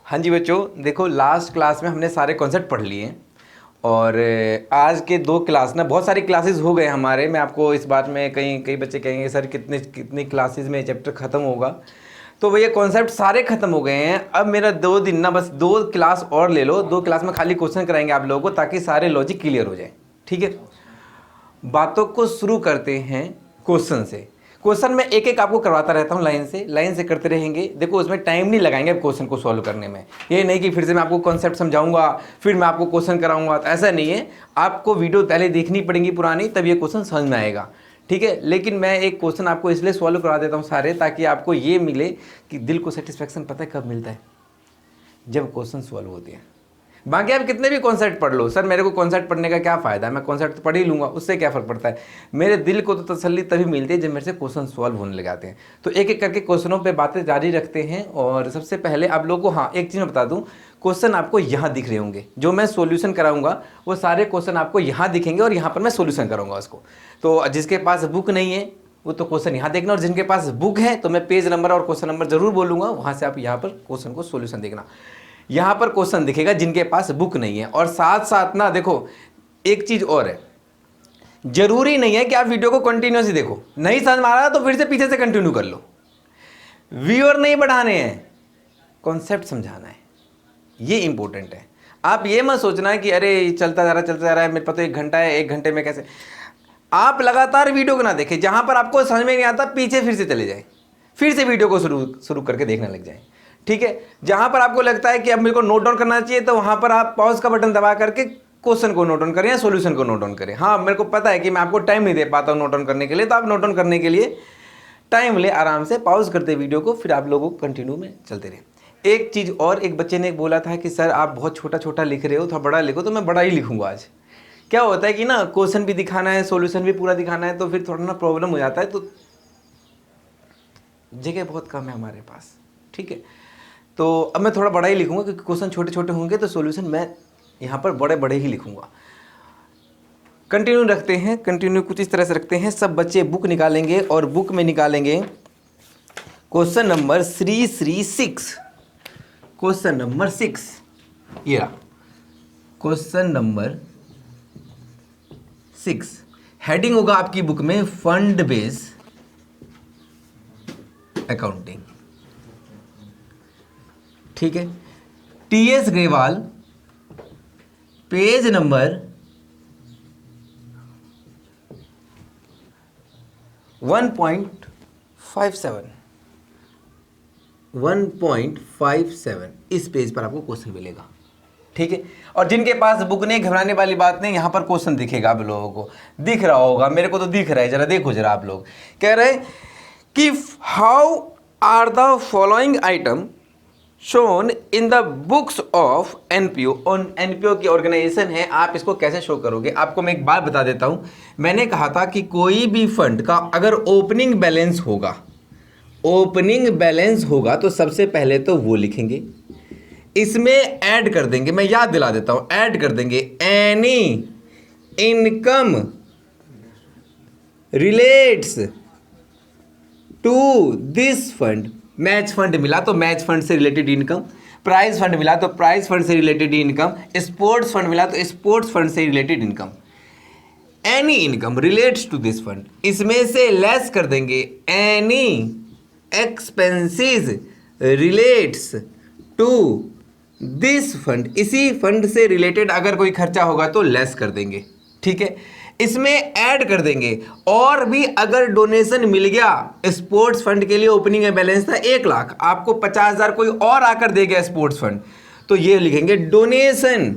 हाँ जी बच्चों, देखो लास्ट क्लास में हमने सारे कॉन्सेप्ट पढ़ लिए और आज के दो क्लास ना बहुत सारी क्लासेस हो गए हमारे। मैं आपको इस बात में कई बच्चे कहेंगे सर कितनी क्लासेस में चैप्टर ख़त्म होगा, तो भैया कॉन्सेप्ट सारे ख़त्म हो गए हैं। अब मेरा 2 दिन ना बस 2 क्लास और ले लो, 2 क्लास में खाली क्वेश्चन कराएंगे आप लोगों को ताकि सारे लॉजिक क्लियर हो जाए। ठीक है, बातों को शुरू करते हैं क्वेश्चन से। क्वेश्चन में एक एक आपको करवाता रहता हूँ, लाइन से करते रहेंगे। देखो उसमें टाइम नहीं लगाएंगे क्वेश्चन को सॉल्व करने में। ये नहीं कि फिर से मैं आपको कॉन्सेप्ट समझाऊंगा फिर मैं आपको क्वेश्चन कराऊंगा, तो ऐसा नहीं है। आपको वीडियो पहले देखनी पड़ेगी पुरानी, तब ये क्वेश्चन समझ में आएगा। ठीक है, लेकिन मैं एक क्वेश्चन आपको इसलिए सॉल्व करा देता हूँ सारे, ताकि आपको ये मिले कि दिल को सेटिस्फेक्शन पता है कब मिलता है, जब क्वेश्चन सॉल्व होते हैं। बाकी आप कितने भी कॉन्सेप्ट पढ़ लो, सर मेरे को कॉन्सेप्ट पढ़ने का क्या फ़ायदा है, मैं कॉन्सेप्ट तो पढ़ ही लूँगा, उससे क्या फ़र्क पड़ता है। मेरे दिल को तो तसल्ली तभी मिलती है जब मेरे से क्वेश्चन सॉल्व होने लग जाते हैं। तो एक एक करके क्वेश्चनों पे बातें जारी रखते हैं। और सबसे पहले आप लोगों को हाँ एक चीज़ मैं बता दूँ, क्वेश्चन आपको यहाँ दिख रहे होंगे, जो मैं सोल्यूशन कराऊंगा वो सारे क्वेश्चन आपको यहाँ दिखेंगे और यहाँ पर मैं सोल्यूशन कराऊंगा उसको। तो जिसके पास बुक नहीं है वो तो क्वेश्चन यहाँ देखना, और जिनके पास बुक है तो मैं पेज नंबर और क्वेश्चन नंबर जरूर बोलूँगा, वहाँ से आप यहाँ पर क्वेश्चन को सोल्यूशन देखना। यहाँ पर क्वेश्चन दिखेगा जिनके पास बुक नहीं है। और साथ साथ ना देखो एक चीज़ और है, जरूरी नहीं है कि आप वीडियो को कंटिन्यूसली देखो, नहीं समझ में आ रहा तो फिर से पीछे से कंटिन्यू कर लो। व्यूअर नहीं बढ़ाने हैं, कॉन्सेप्ट समझाना है, ये इंपॉर्टेंट है। आप ये मत सोचना है कि अरे चलता जा रहा है मेरे पास तो 1 घंटा है, 1 घंटे में कैसे। आप लगातार वीडियो को ना देखें, जहाँ पर आपको समझ में नहीं आता पीछे फिर से चले जाए, फिर से वीडियो को शुरू करके देखने लग जाए। ठीक है, जहां पर आपको लगता है कि अब मेरे को नोट डाउन करना चाहिए तो वहां पर आप पॉज का बटन दबा करके क्वेश्चन को नोट डाउन करें या सॉल्यूशन को नोट डाउन करें। हाँ मेरे को पता है कि मैं आपको टाइम नहीं दे पाता हूं नोट डाउन करने के लिए, तो आप नोट डाउन करने के लिए टाइम ले, आराम से पॉज करते वीडियो को, फिर आप लोगों को कंटिन्यू में चलते रहे। एक चीज़ और, एक बच्चे ने बोला था कि सर आप बहुत छोटा छोटा लिख रहे हो, थोड़ा बड़ा लिखो, तो मैं बड़ा ही लिखूंगा आज। क्या होता है कि ना क्वेश्चन भी दिखाना है, सॉल्यूशन भी पूरा दिखाना है, तो फिर थोड़ा ना प्रॉब्लम हो जाता है, तो जगह बहुत कम है हमारे पास। ठीक है, तो अब मैं थोड़ा बड़ा ही लिखूंगा क्योंकि क्वेश्चन छोटे छोटे होंगे, तो सॉल्यूशन मैं यहाँ पर बड़े बड़े ही लिखूंगा। कंटिन्यू रखते हैं, कंटिन्यू कुछ इस तरह से रखते हैं। सब बच्चे बुक निकालेंगे और बुक में निकालेंगे क्वेश्चन नंबर 336। क्वेश्चन नंबर 6 ये रहा, क्वेश्चन नंबर 6। हेडिंग होगा आपकी बुक में फंड बेस अकाउंटिंग। ठीक है, टीएस ग्रेवाल, पेज नंबर 1.57 इस पेज पर आपको क्वेश्चन मिलेगा। ठीक है, और जिनके पास बुक नहीं, घबराने वाली बात नहीं, यहां पर क्वेश्चन दिखेगा। आप लोगों को दिख रहा होगा, मेरे को तो दिख रहा है, जरा देखो जरा। आप लोग कह रहे हैं कि how are the following item shown in the books of NPO. NPO की ऑर्गेनाइजेशन है, आप इसको कैसे शो करोगे। आपको मैं एक बात बता देता हूं, मैंने कहा था कि कोई भी फंड का अगर ओपनिंग बैलेंस होगा तो सबसे पहले तो वो लिखेंगे, इसमें ऐड कर देंगे, मैं याद दिला देता हूं, ऐड कर देंगे any income relates to this fund. Match fund मिला तो मैच फंड से रिलेटेड इनकम, प्राइज फंड मिला तो प्राइज फंड से रिलेटेड इनकम, स्पोर्ट्स फंड मिला तो स्पोर्ट्स फंड से related income. Any income relates to this fund, इसमें से लेस कर देंगे any expenses relates to this fund, इसी फंड से रिलेटेड अगर कोई खर्चा होगा तो लेस कर देंगे। ठीक है, इसमें ऐड कर देंगे और भी अगर डोनेशन मिल गया, स्पोर्ट्स फंड के लिए ओपनिंग बैलेंस था 1 लाख, आपको 50,000 कोई और आकर दे गया स्पोर्ट्स फंड, तो ये लिखेंगे डोनेशन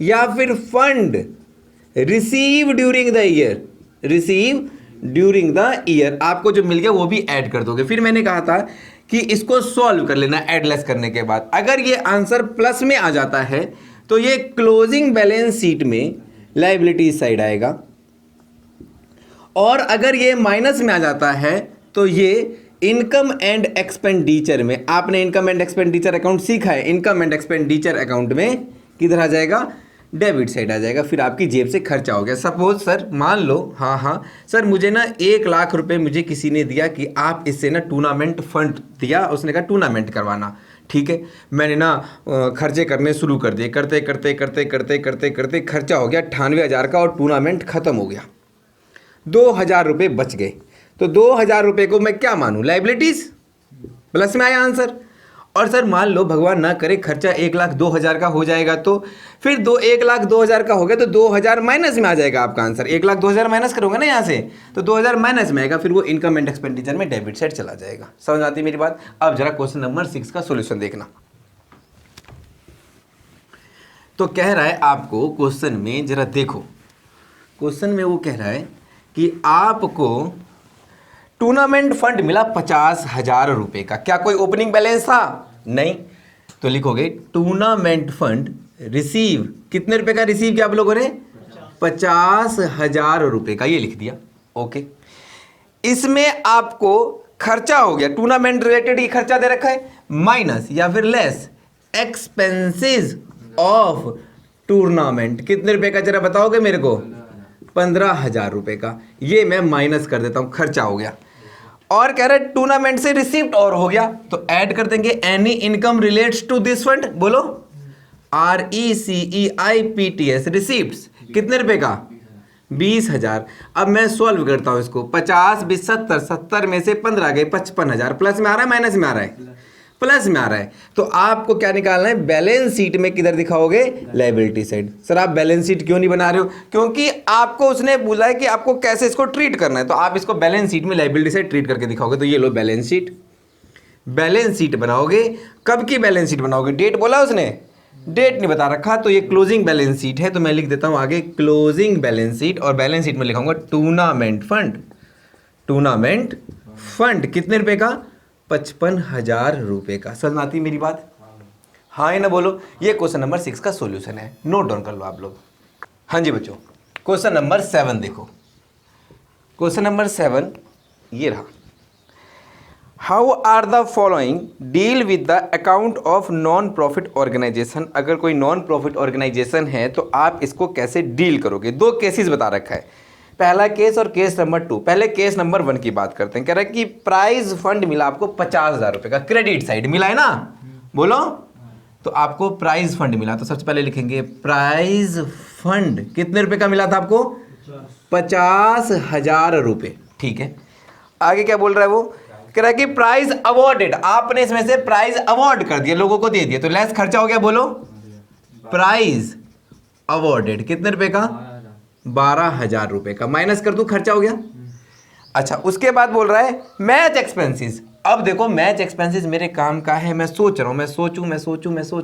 या फिर fund receive during the year, आपको जो मिल गया वो भी ऐड कर दोगे। फिर मैंने कहा था कि इसको सॉल्व कर लेना एडलेस करने के बाद। अगर ये आंसर प्लस में आ जाता है तो ये क्लोजिंग बैलेंस शीट में लायबिलिटी साइड आएगा, और अगर ये माइनस में आ जाता है तो ये इनकम एंड एक्सपेंडिचर में, आपने इनकम एंड एक्सपेंडिचर अकाउंट सीखा है, इनकम एंड एक्सपेंडिचर अकाउंट में किधर आ जाएगा, डेबिट साइड आ जाएगा। फिर आपकी जेब से खर्चा हो गया। सपोज सर मान लो, हाँ सर मुझे ना 1 लाख रुपए मुझे किसी ने दिया कि आप इससे ना टूर्नामेंट फंड दिया, उसने कहा टूर्नामेंट करवाना। ठीक है, मैंने ना खर्चे करने शुरू कर दिए, करते करते करते करते करते करते खर्चा हो गया 98,000 का और टूर्नामेंट ख़त्म हो गया, 2,000 रुपये बच गए। तो 2,000 रुपये को मैं क्या मानूँ, लाइबिलिटीज़, प्लस में आया आंसर। और सर मान लो भगवान ना करे खर्चा 1,02,000 का हो जाएगा, तो फिर 1,02,000 का हो गया तो 2,000 माइनस में आ जाएगा आपका आंसर। 1,02,000 माइनस करोगे ना यहाँ से तो 2,000 माइनस में आएगा, फिर वो इनकम एंड एक्सपेंडिचर में डेबिट साइड चला जाएगा। समझ आती मेरी बात। अब जरा क्वेश्चन नंबर 6 का सोल्यूशन देखना। तो कह रहा है आपको क्वेश्चन में, जरा देखो क्वेश्चन में वो कह रहा है कि आपको टूर्नामेंट फंड मिला 50,000 रुपये का। क्या कोई ओपनिंग बैलेंस था? नहीं। तो लिखोगे टूर्नामेंट फंड रिसीव, कितने रुपए का रिसीव किया आप लोगों ने? 50,000 रुपये का, ये लिख दिया। ओके, इसमें आपको खर्चा हो गया, टूर्नामेंट रिलेटेड ही खर्चा दे रखा है, माइनस या फिर लेस एक्सपेंसेस ऑफ टूर्नामेंट। कितने रुपए का जरा बताओगे मेरे को? 15,000 रुपये का। ये मैं माइनस कर देता हूं, खर्चा हो गया। और कह रहे टूर्नामेंट से रिसीव्ड और हो गया, तो ऐड कर देंगे any income relates to this fund. बोलो, RECEIPTS, रिसीप्ट्स। कितने रुपए का? 20,000। अब मैं सॉल्व करता हूं इसको, 50 20 70, 70 में से 15 गए, 55,000। प्लस में आ रहा है माइनस में आ रहा है? प्लस में आ रहा है। तो आपको क्या निकालना है? बैलेंस शीट में किधर दिखाओगे? Liability side. सर आप बैलेंस शीट क्यों नहीं बना रहे हो? क्योंकि आपको उसने बोला है कि आपको कैसे इसको ट्रीट करना है, तो आप इसको बैलेंस शीट में लायबिलिटी साइड ट्रीट करके दिखाओगे। तो ये लो बैलेंस शीट, बैलेंस शीट बनाओगे। कब की बैलेंस शीट बनाओगे? डेट बोला उसने, डेट नहीं बता रखा, तो ये क्लोजिंग बैलेंस शीट है। तो मैं लिख देता हूं आगे क्लोजिंग बैलेंस शीट, और बैलेंस शीट में लिखाऊंगा टूर्नामेंट फंड। टूर्नामेंट फंड कितने रुपए का? 55,000 रुपये का। समझ आती मेरी बात? हाँ या ना बोलो। ये क्वेश्चन नंबर 6 का सॉल्यूशन है, नोट डाउन कर लो आप लोग। हाँ जी बच्चों, क्वेश्चन नंबर 7 देखो। क्वेश्चन नंबर 7 ये रहा, how are the following deal with the account of non profit organization. अगर कोई नॉन प्रॉफिट ऑर्गेनाइजेशन है तो आप इसको कैसे डील करोगे? दो केसेस बता रखा है, पहला केस और केस नंबर 2। पहले केस नंबर 1 की बात करते हैं। कह रहा है कि प्राइज फंड मिला आपको 50,000 रुपये का, क्रेडिट साइड मिला है ना, बोलो। तो आपको प्राइज फंड मिला, तो सबसे पहले लिखेंगे प्राइज फंड कितने रुपए का मिला था आपको? 50,000 रुपये। ठीक है, आगे क्या बोल रहा है वो? कह रहा है कि प्राइज अवॉर्डेड, आपने इसमें से प्राइज अवॉर्ड कर दिया, लोगों को दे दिया, तो लेस खर्चा हो गया। बोलो, प्राइज अवॉर्डेड कितने रुपए का? 12,000 रुपये का। माइनस कर दूं, खर्चा हो गया। अच्छा, उसके बाद बोल रहा है मैच एक्सपेंसेस। अब देखो मैच एक्सपेंसेस मेरे काम का है, मैं सोच रहा हूँ, मैं सोच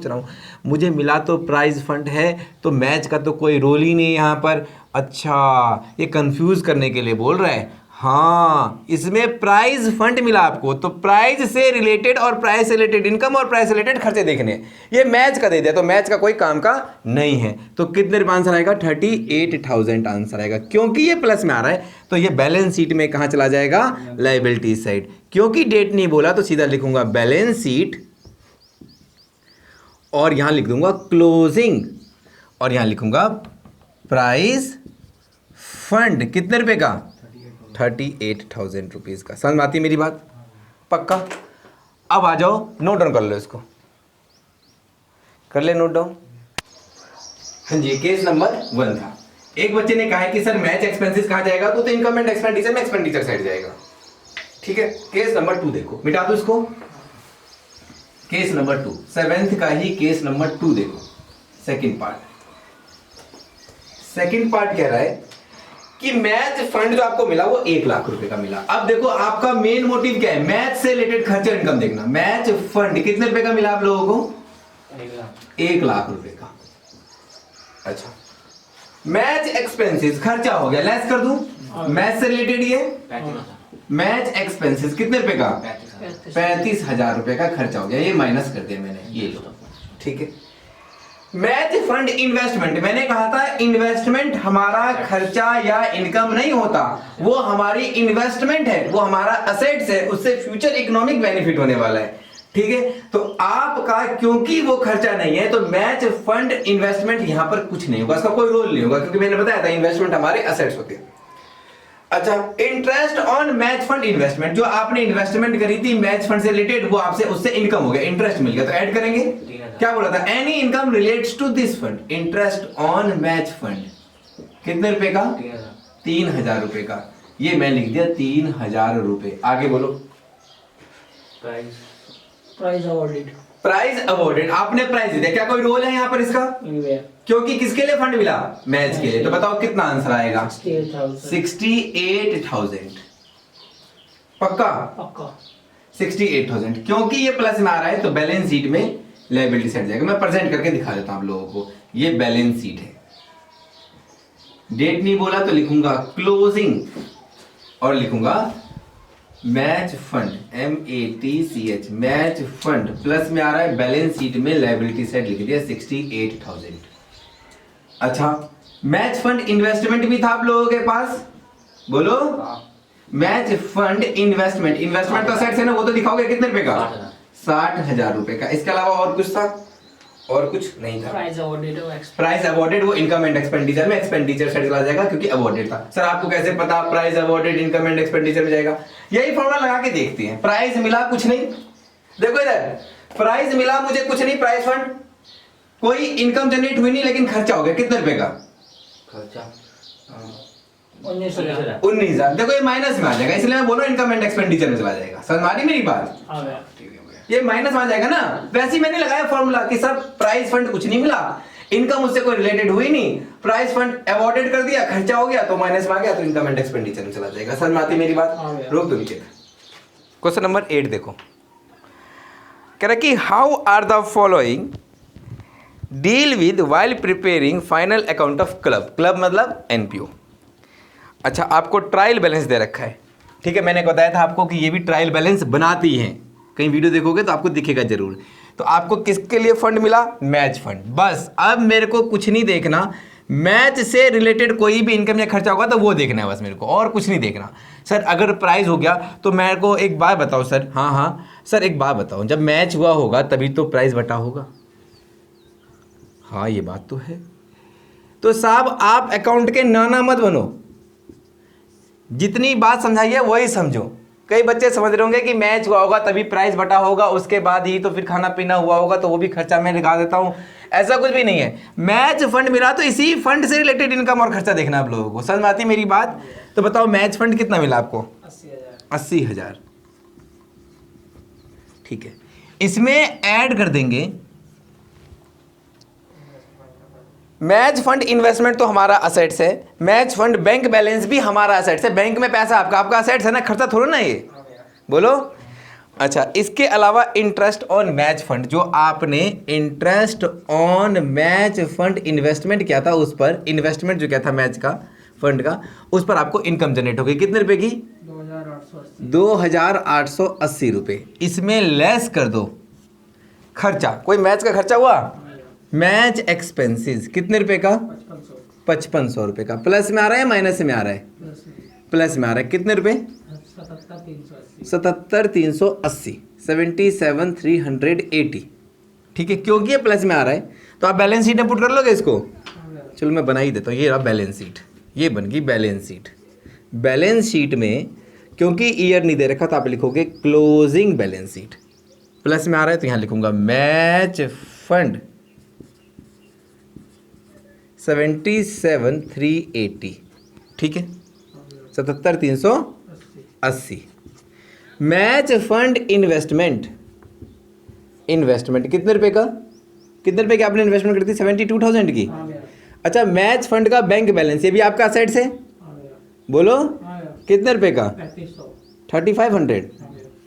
रहा हूँ, मुझे मिला तो प्राइज फंड है, तो मैच का तो कोई रोल ही नहीं यहाँ पर। अच्छा, ये कंफ्यूज करने के लिए बोल रहा है। हाँ, इसमें प्राइज फंड मिला आपको, तो प्राइज से रिलेटेड और प्राइस से रिलेटेड इनकम और प्राइस से रिलेटेड खर्चे देखने हैं। ये मैच का दे दिया, तो मैच का कोई काम का नहीं है। तो कितने रुपये आंसर आएगा? 38,000 आंसर आएगा। क्योंकि ये प्लस में आ रहा है तो ये बैलेंस शीट में कहाँ चला जाएगा? Liability side. क्योंकि डेट नहीं बोला तो सीधा लिखूंगा बैलेंस शीट, और यहां लिख दूंगा क्लोजिंग, और यहां लिखूंगा प्राइस फंड कितने रुपए का? 38,000 रुपीज़ का। समझ में आती मेरी बात? पक्का? अब आ जाओ, नोट डाउन कर लो, इसको कर ले नोट डाउन। हाँ जी, केस नंबर 1 था। एक बच्चे ने कहा है कि सर मैच एक्सपेंसेस कहाँ जाएगा? तो इनकम एंड एक्सपेंडिचर में एक्सपेंडिचर साइड जाएगा। ठीक है, केस नंबर 2 देखो, मिटा दो इसको। केस नंबर 2, 7th का ही केस नंबर 2 देखो, सेकंड पार्ट कह रहा है कि मैच फंड जो आपको मिला वो 1,00,000 रुपए का मिला। अब देखो आपका मेन मोटिव क्या है? मैच से रिलेटेड खर्चा इनकम देखना। मैच फंड कितने रुपए का मिला आप लोगों को? 1,00,000 रुपए का। अच्छा, मैच एक्सपेंसेस खर्चा हो गया, लेस कर दूं, मैच से रिलेटेड ये मैच एक्सपेंसेस कितने रुपए का? 35,000 रुपए का खर्चा हो गया, ये माइनस कर दिया मैंने, ये लो। ठीक है, मैच फंड इन्वेस्टमेंट, मैंने कहा था इन्वेस्टमेंट हमारा खर्चा या इनकम नहीं होता, वो हमारी इन्वेस्टमेंट है, वो हमारा असेट्स है, उससे फ्यूचर इकोनॉमिक बेनिफिट होने वाला है। ठीक है, तो आपका क्योंकि वो खर्चा नहीं है तो मैच फंड इन्वेस्टमेंट यहां पर कुछ नहीं होगा, इसका कोई रोल नहीं होगा, क्योंकि मैंने बताया था इन्वेस्टमेंट हमारे असेट्स होते हैं। अच्छा, interest on match fund investment, जो आपने इन्वेस्टमेंट करी थी मैच फंड से रिलेटेड, वो आपसे उससे इनकम हो गया, इंटरेस्ट मिल गया, तो ऐड करेंगे। क्या बोला था? Any income relates to this fund, interest on match fund कितने रुपए का? 3000 रुपए का। ये मैं लिख दिया 3000 रुपए। आगे बोलो। Price awarded. प्राइज अवॉर्डेड, आपने प्राइज दिया, क्या कोई रोल है यहाँ पर इसका? क्योंकि किसके लिए फंड मिला? मैच के लिए। तो बताओ कितना आंसर आएगा? 68,000। पक्का? पक्का 68,000। क्योंकि ये प्लस में आ रहा है तो बैलेंस शीट में लायबिलिटी सेट जाएगा। मैं प्रेजेंट करके दिखा देता हूं आप लोगों को। ये बैलेंस शीट है, डेट नहीं बोला तो लिखूंगा क्लोजिंग और लिखूंगा match fund, MATCH, match fund plus में आ रहा है, बैलेंस शीट में लायबिलिटी सेट लिख दिया 68,000। अच्छा, मैच फंड इन्वेस्टमेंट भी था आप लोगों के पास, बोलो। मैच फंड इन्वेस्टमेंट, इन्वेस्टमेंट तो सेट्स है ना, वो तो दिखाओगे कितने रुपए का? 60,000 रुपए का। इसके अलावा और कुछ था? और कुछ नहीं था। प्राइस अवॉर्डेड वो इनकम एंड एक्सपेंडिचर में, एक्सपेंडिचर सेट चला जाएगा क्योंकि अवॉर्डेड था। सर आपको कैसे पता price awarded income and expenditure में जाएगा? यही फॉर्मूला लगा के देखते हैं। प्राइस मिला कुछ नहीं, देखो इधर, प्राइस मिला मुझे कुछ नहीं, प्राइस फंड कोई इनकम जनरेट हुई नहीं, लेकिन खर्चा हो गया कितने रुपए का? खर्चा 19,000। देखो ये माइनस में आ जाएगा, इसलिए मैं बोल रहा हूं इनकम एंड एक्सपेंडिचर में चला जाएगा। समझ में आ रही मेरी बात? ये माइनस में आ जाएगा ना। वैसे ही मैंने लगाया फॉर्मूला कि सर प्राइस फंड कुछ नहीं मिला, इनकम उससे कोई रिलेटेड हुई नहीं, प्राइस फंड अवॉर्डेड कर दिया, खर्चा हो गया तो माइनस में आ गया, तो इनकम एंड एक्सपेंडिचर में चला जाएगा। समझ में आती मेरी बात? रोक दो नीचे। क्वेश्चन नंबर 8 देखो, कह रहा कि how are the following deal with while preparing final account of club. Club मतलब NPO। अच्छा, आपको ट्रायल बैलेंस दे रखा है, ठीक है। मैंने बताया था आपको कि ये भी ट्रायल बैलेंस बनाती हैं, कहीं वीडियो देखोगे तो आपको दिखेगा जरूर। तो आपको किसके लिए फंड मिला? Match fund. बस अब मेरे को कुछ नहीं देखना, मैच से रिलेटेड कोई भी इनकम या खर्चा होगा तो वो देखना है बस मेरे को, और कुछ नहीं देखना। सर अगर प्राइस हो गया तो मेरे को एक बात बताओ सर। हाँ सर एक बात बताओ, जब मैच हुआ होगा तभी तो प्राइस बटा होगा। हाँ ये बात तो है। तो साहब आप अकाउंट के नाना मत बनो, जितनी बात समझाई है वही समझो। कई बच्चे समझ रहे होंगे कि मैच हुआ होगा तभी प्राइस बटा होगा, उसके बाद ही तो फिर खाना पीना हुआ होगा तो वो भी खर्चा मैं लगा देता हूँ। ऐसा कुछ भी नहीं है। मैच फंड मिला तो इसी फंड से रिलेटेड इनकम और खर्चा देखना आप लोगों को। समझ में आती मेरी बात? तो बताओ मैच फंड कितना मिला आपको? 80,000। ठीक है, इसमें ऐड कर देंगे मैच फंड इन्वेस्टमेंट तो हमारा असेट्स है, मैच फंड बैंक बैलेंस भी हमारा असेट्स है। बैंक में पैसा आपका असेट्स है ना, खर्चा थोड़ा ना ये, बोलो। अच्छा, इसके अलावा इंटरेस्ट ऑन मैच फंड, जो आपने interest on match fund investment किया था, उस पर इन्वेस्टमेंट जो क्या था मैच का फंड का, उस पर आपको इनकम जनरेट हो गई कितने रुपए की? 2,880 रुपये। इसमें लेस कर दो खर्चा, कोई मैच का खर्चा हुआ? मैच एक्सपेंसेस कितने रुपए का? 5500 रुपये का। प्लस में आ रहा है माइनस में आ रहा है? प्लस में आ रहा है। कितने रुपए? 77,380, 77,380। ठीक है, क्योंकि ये प्लस में आ रहा है तो आप बैलेंस शीट में पुट कर लोगे इसको। चलो मैं बना ही देता हूँ, ये रहा बैलेंस शीट, ये बन गई बैलेंस शीट। बैलेंस शीट में क्योंकि ईयर नहीं दे रखा तो आप लिखोगे क्लोजिंग बैलेंस शीट। प्लस में आ रहा है तो यहाँ लिखूंगा मैच फंड 77,380। ठीक है, 77,380। मैच फंड इन्वेस्टमेंट कितने रुपए का? कितने रुपए की आपने इन्वेस्टमेंट करी थी? 72,000 की। अच्छा, मैच फंड का बैंक बैलेंस, ये भी आपका असेट्स है, बोलो कितने रुपए का? 3,500।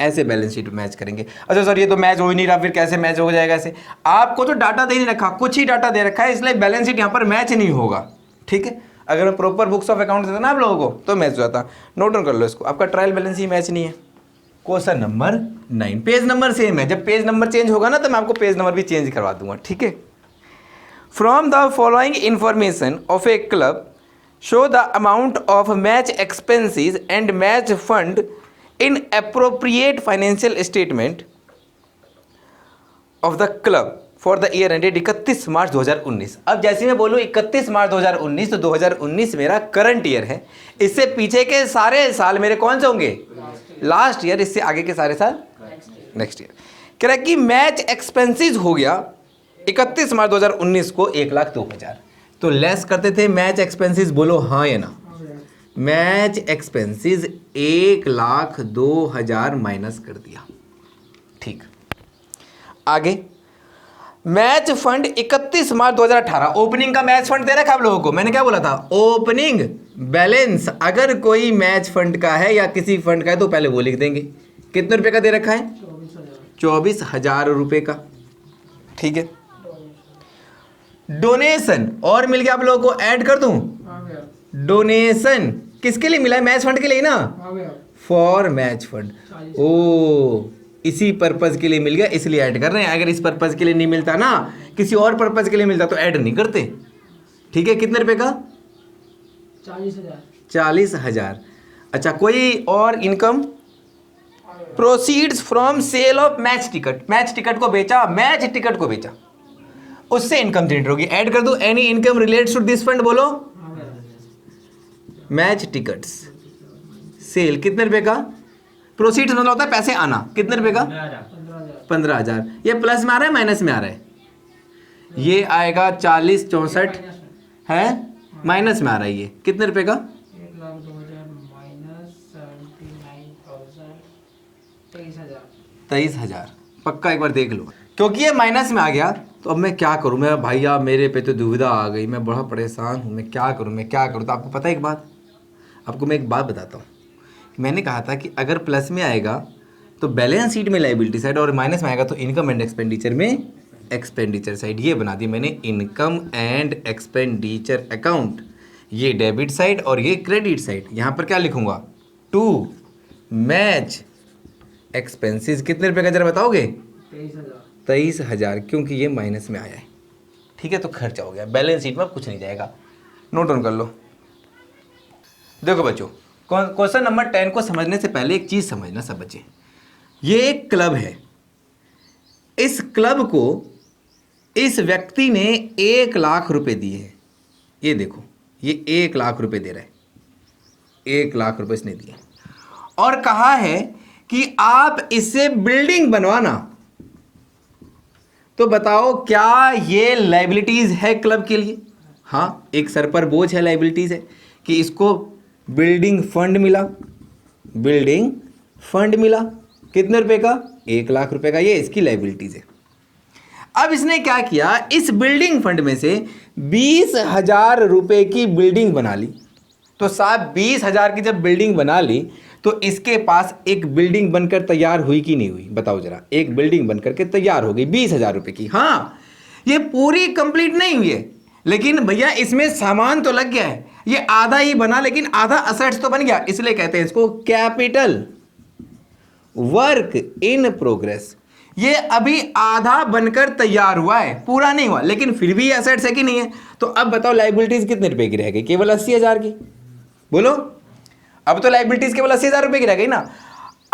ऐसे बैलेंस शीट मैच करेंगे। अच्छा सर ये तो मैच हो ही नहीं रहा, फिर कैसे मैच हो जाएगा? ऐसे आपको तो डाटा दे नहीं रखा, कुछ ही डाटा दे रखा है, इसलिए बैलेंस शीट यहाँ पर मैच नहीं होगा। ठीक है, अगर मैं प्रॉपर बुक्स ऑफ अकाउंट देता ना आप लोगों को तो मैच हो जाता। नोट डाउन कर लो इसको, आपका ट्रायल बैलेंस ही मैच नहीं है। Question number 9, page number same है, जब पेज नंबर चेंज होगा ना तो मैं आपको पेज नंबर भी चेंज करवा दूंगा। ठीक है, from the following information of A club show the amount of match expenses and match fund in appropriate financial statement of the club for the year ended 31 March 2019। अब जैसे मैं बोलूँ 31 March 2019 तो 2019 मेरा करंट ईयर है, इससे पीछे के सारे साल मेरे कौन से होंगे, लास्ट ईयर, इससे आगे के सारे साल नेक्स्ट ईयर। कह रहा है कि मैच एक्सपेंसेस हो गया 31 मार्च 2019 को 1,02,000। तो लेस करते थे मैच एक्सपेंसेस, बोलो हाँ या ना। मैच एक्सपेंसेस 1,02,000 माइनस कर दिया, ठीक। आगे मैच फंड 31 मार्च 2018, ओपनिंग का मैच फंड दे रखा आप लोगों को, मैंने क्या बोला था, ओपनिंग बैलेंस अगर कोई मैच फंड का है या किसी फंड का है तो पहले वो लिख देंगे। कितने रुपए का दे रखा है, 24,000 रुपए का, ठीक है। डोनेशन और मिल गया आप लोगों को, ऐड कर दूं, डोनेशन किसके लिए मिला है, मैच फंड के लिए ना, फॉर मैच फंड, ओ इसी पर्पज के लिए मिल गया इसलिए ऐड कर रहे हैं। अगर इस पर्पज के लिए नहीं मिलता ना, किसी और पर्पज के लिए मिलता तो ऐड नहीं करते, ठीक है। कितने रुपए का, 40,000। अच्छा, कोई और income, proceeds from sale of match ticket, match ticket को बेचा, मैच टिकट को बेचा, उससे इनकम जनरेट होगी, ऐड कर दो। Any income relates to this fund, बोलो मैच टिकट्स सेल, कितने रुपए का, प्रोसीड्स मतलब होता है पैसे आना, कितने रुपए का, 15,000। ये प्लस में आ रहा है माइनस में आ रहा है, ये आएगा 40 64 है, माइनस में आ रहा है, ये कितने रुपए का, 23,000। पक्का एक बार देख लो, क्योंकि ये माइनस में आ गया तो अब मैं क्या करूं, मैं भैया मेरे पे तो दुविधा आ गई, मैं बड़ा परेशान हूं, मैं क्या करूं। तो आपको पता है एक बात, आपको मैं एक बात बताता हूं, मैंने कहा था कि अगर प्लस में आएगा तो बैलेंस शीट में लायबिलिटी साइड, और माइनस में आएगा तो इनकम एंड एक्सपेंडिचर में एक्सपेंडिचर साइड। ये बना दी मैंने इनकम एंड एक्सपेंडिचर अकाउंट, ये डेबिट साइड और ये क्रेडिट साइड। यहाँ पर क्या लिखूंगा, टू मैच एक्सपेंसेस, कितने रुपए का जरा बताओगे, 23,000, क्योंकि ये माइनस में आया है, ठीक है। तो खर्चा हो गया, बैलेंस शीट में कुछ नहीं जाएगा, नोट डाउन कर लो। देखो बच्चों, क्वेश्चन नंबर 10 को समझने से पहले एक चीज समझना सब बच्चे, ये एक क्लब है, इस क्लब को इस व्यक्ति ने 1,00,000 रुपए दिए हैं, ये देखो ये 1,00,000 रुपए दे रहा है, 1,00,000 रुपए इसने दिए और कहा है कि आप इससे बिल्डिंग बनवाना। तो बताओ क्या ये लायबिलिटीज है क्लब के लिए, हाँ एक सर पर बोझ है, लायबिलिटीज है कि इसको बिल्डिंग फंड मिला, बिल्डिंग फंड मिला, कितने रुपए का, 1,00,000 रुपए का, ये इसकी लायबिलिटीज है। अब इसने क्या किया, इस बिल्डिंग फंड में से 20,000 रुपए की बिल्डिंग बना ली। तो साहब 20,000 की जब बिल्डिंग बना ली तो इसके पास एक बिल्डिंग बनकर तैयार हुई कि नहीं हुई, बताओ जरा। एक बिल्डिंग बनकर के तैयार हो गई 20,000 रुपए की, हाँ ये पूरी कंप्लीट नहीं हुई है, लेकिन भैया इसमें सामान तो लग गया है, ये आधा ही बना लेकिन आधा असेट्स तो बन गया, इसलिए कहते हैं इसको कैपिटल वर्क इन प्रोग्रेस। ये अभी आधा बनकर तैयार हुआ है, पूरा नहीं हुआ, लेकिन फिर भी एसेट्स है कि नहीं है। तो अब बताओ लायबिलिटीज कितने रुपए की रह गई, केवल 80,000 की, बोलो अब तो लायबिलिटीज केवल 80,000 रुपए की रह गई ना।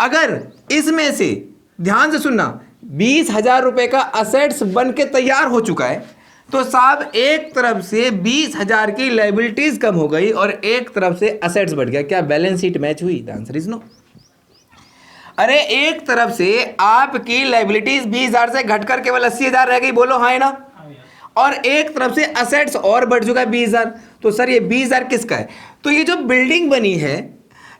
अगर इसमें से ध्यान से सुनना 20,000 रुपए का असेट्स बन के तैयार हो चुका है, तो साहब एक तरफ से 20,000 की लायबिलिटीज कम हो गई और एक तरफ से असेट्स बढ़ गया, क्या बैलेंस शीट मैच हुई? The answer is no. अरे एक तरफ से आपकी लायबिलिटीज 20,000 से घटकर केवल 80,000 रह गई, बोलो हाँ है ना, और एक तरफ से असेट्स और बढ़ चुका है 20,000। तो सर ये 20,000 किसका है? तो ये जो बिल्डिंग बनी है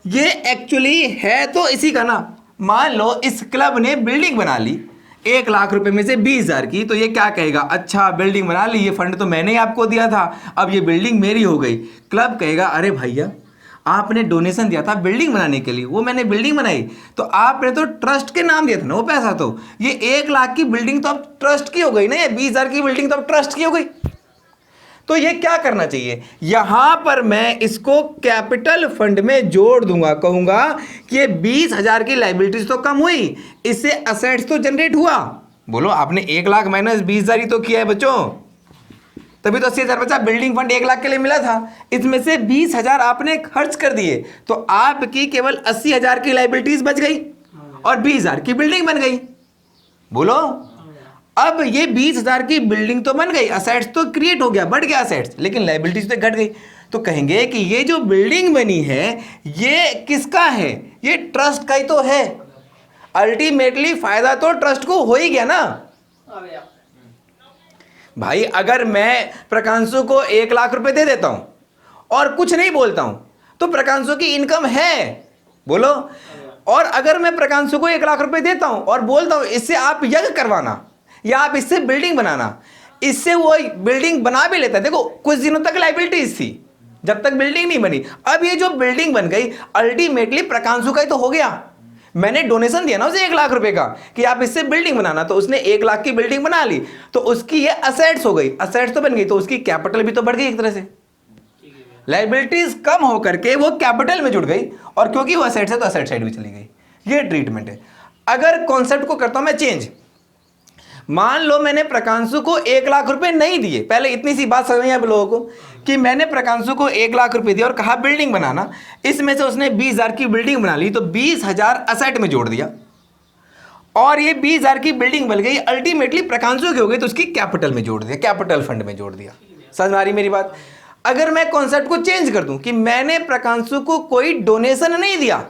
ये एक्चुअली है तो इसी का ना। मान लो इस क्लब ने बिल्डिंग बना ली 1,00,000 रुपए में से 20,000 की, तो ये क्या कहेगा, अच्छा बिल्डिंग बना ली, ये फंड तो मैंने ही आपको दिया था, अब ये बिल्डिंग मेरी हो गई। क्लब कहेगा अरे भैया आपने डोनेशन दिया था बिल्डिंग बनाने के लिए, वो मैंने बिल्डिंग बनाई, तो आपने तो ट्रस्ट के नाम दिया था ना वो पैसा, तो ये 1,00,000 की बिल्डिंग तो अब ट्रस्ट की हो गई ना, ये 20,000 की बिल्डिंग तो अब ट्रस्ट की हो गई। तो ये क्या करना चाहिए, यहां पर मैं इसको कैपिटल फंड में जोड़ दूंगा, कहूंगा कि ये 20,000 की लायबिलिटीज तो कम हुई, इससे असेट्स तो जनरेट हुआ। बोलो आपने 1,00,000 माइनस 20,000 ही तो किया है बच्चों, तभी तो 80,000 बचा। बिल्डिंग फंड 1,00,000 के लिए मिला था, इसमें से 20,000 आपने खर्च कर दिए, तो आपकी केवल 80,000 की लायबिलिटीज बच गई और 20,000 की बिल्डिंग बन गई। बोलो अब ये 20,000 की बिल्डिंग तो बन गई, असेट्स तो क्रिएट हो गया, बढ़ गया असेट्स, लेकिन लायबिलिटीज तो घट गई। तो कहेंगे कि ये जो बिल्डिंग बनी है ये किसका है? ये ट्रस्ट का ही तो है। अल्टीमेटली फायदा तो ट्रस्ट को हो ही गया ना भाई। अगर मैं प्रकांशु को 1 लाख रुपए दे देता हूं और कुछ नहीं बोलता हूं तो प्रकांशु की इनकम है, बोलो। और अगर मैं प्रकांशु को 1 लाख रुपए देता हूं और बोलता हूं इससे आप यज्ञ करवाना या आप इससे बिल्डिंग बनाना, इससे वो बिल्डिंग बना भी लेता है। देखो कुछ दिनों तक लायबिलिटीज थी जब तक बिल्डिंग नहीं बनी। अब ये जो बिल्डिंग बन गई अल्टीमेटली प्रकांशु का ही तो हो गया। मैंने डोनेशन दिया ना उसे 1 लाख रुपए का कि आप इससे बिल्डिंग बनाना, तो उसने 1 लाख की बिल्डिंग बना ली, तो उसकी ये असेट्स हो गई, असेट्स तो बन गई, तो उसकी कैपिटल भी तो बढ़ गई एक तरह से। लायबिलिटीज कम होकर के वो कैपिटल में जुड़ गई, और क्योंकि वो असेट्स है तो असेट साइड भी चली गई। ये ट्रीटमेंट है। अगर कॉन्सेप्ट को करता हूं मैं चेंज, मान लो मैंने प्रकांशु को 1 लाख रुपए नहीं दिए, पहले इतनी सी बात समझ में आप लोगों को कि मैंने प्रकांशु को 1 लाख रुपए दिया और कहा बिल्डिंग बनाना, इसमें से उसने 20,000 की बिल्डिंग बना ली, तो 20,000 असेट में जोड़ दिया और ये 20,000 की बिल्डिंग बन गई, अल्टीमेटली प्रकांशु की हो गई तो उसकी कैपिटल में जोड़ दिया, कैपिटल फंड में जोड़ दिया। समझ में आ रही मेरी बात? अगर मैं कॉन्सेप्ट को चेंज कर दूं कि मैंने प्रकांशु को कोई डोनेशन नहीं दिया,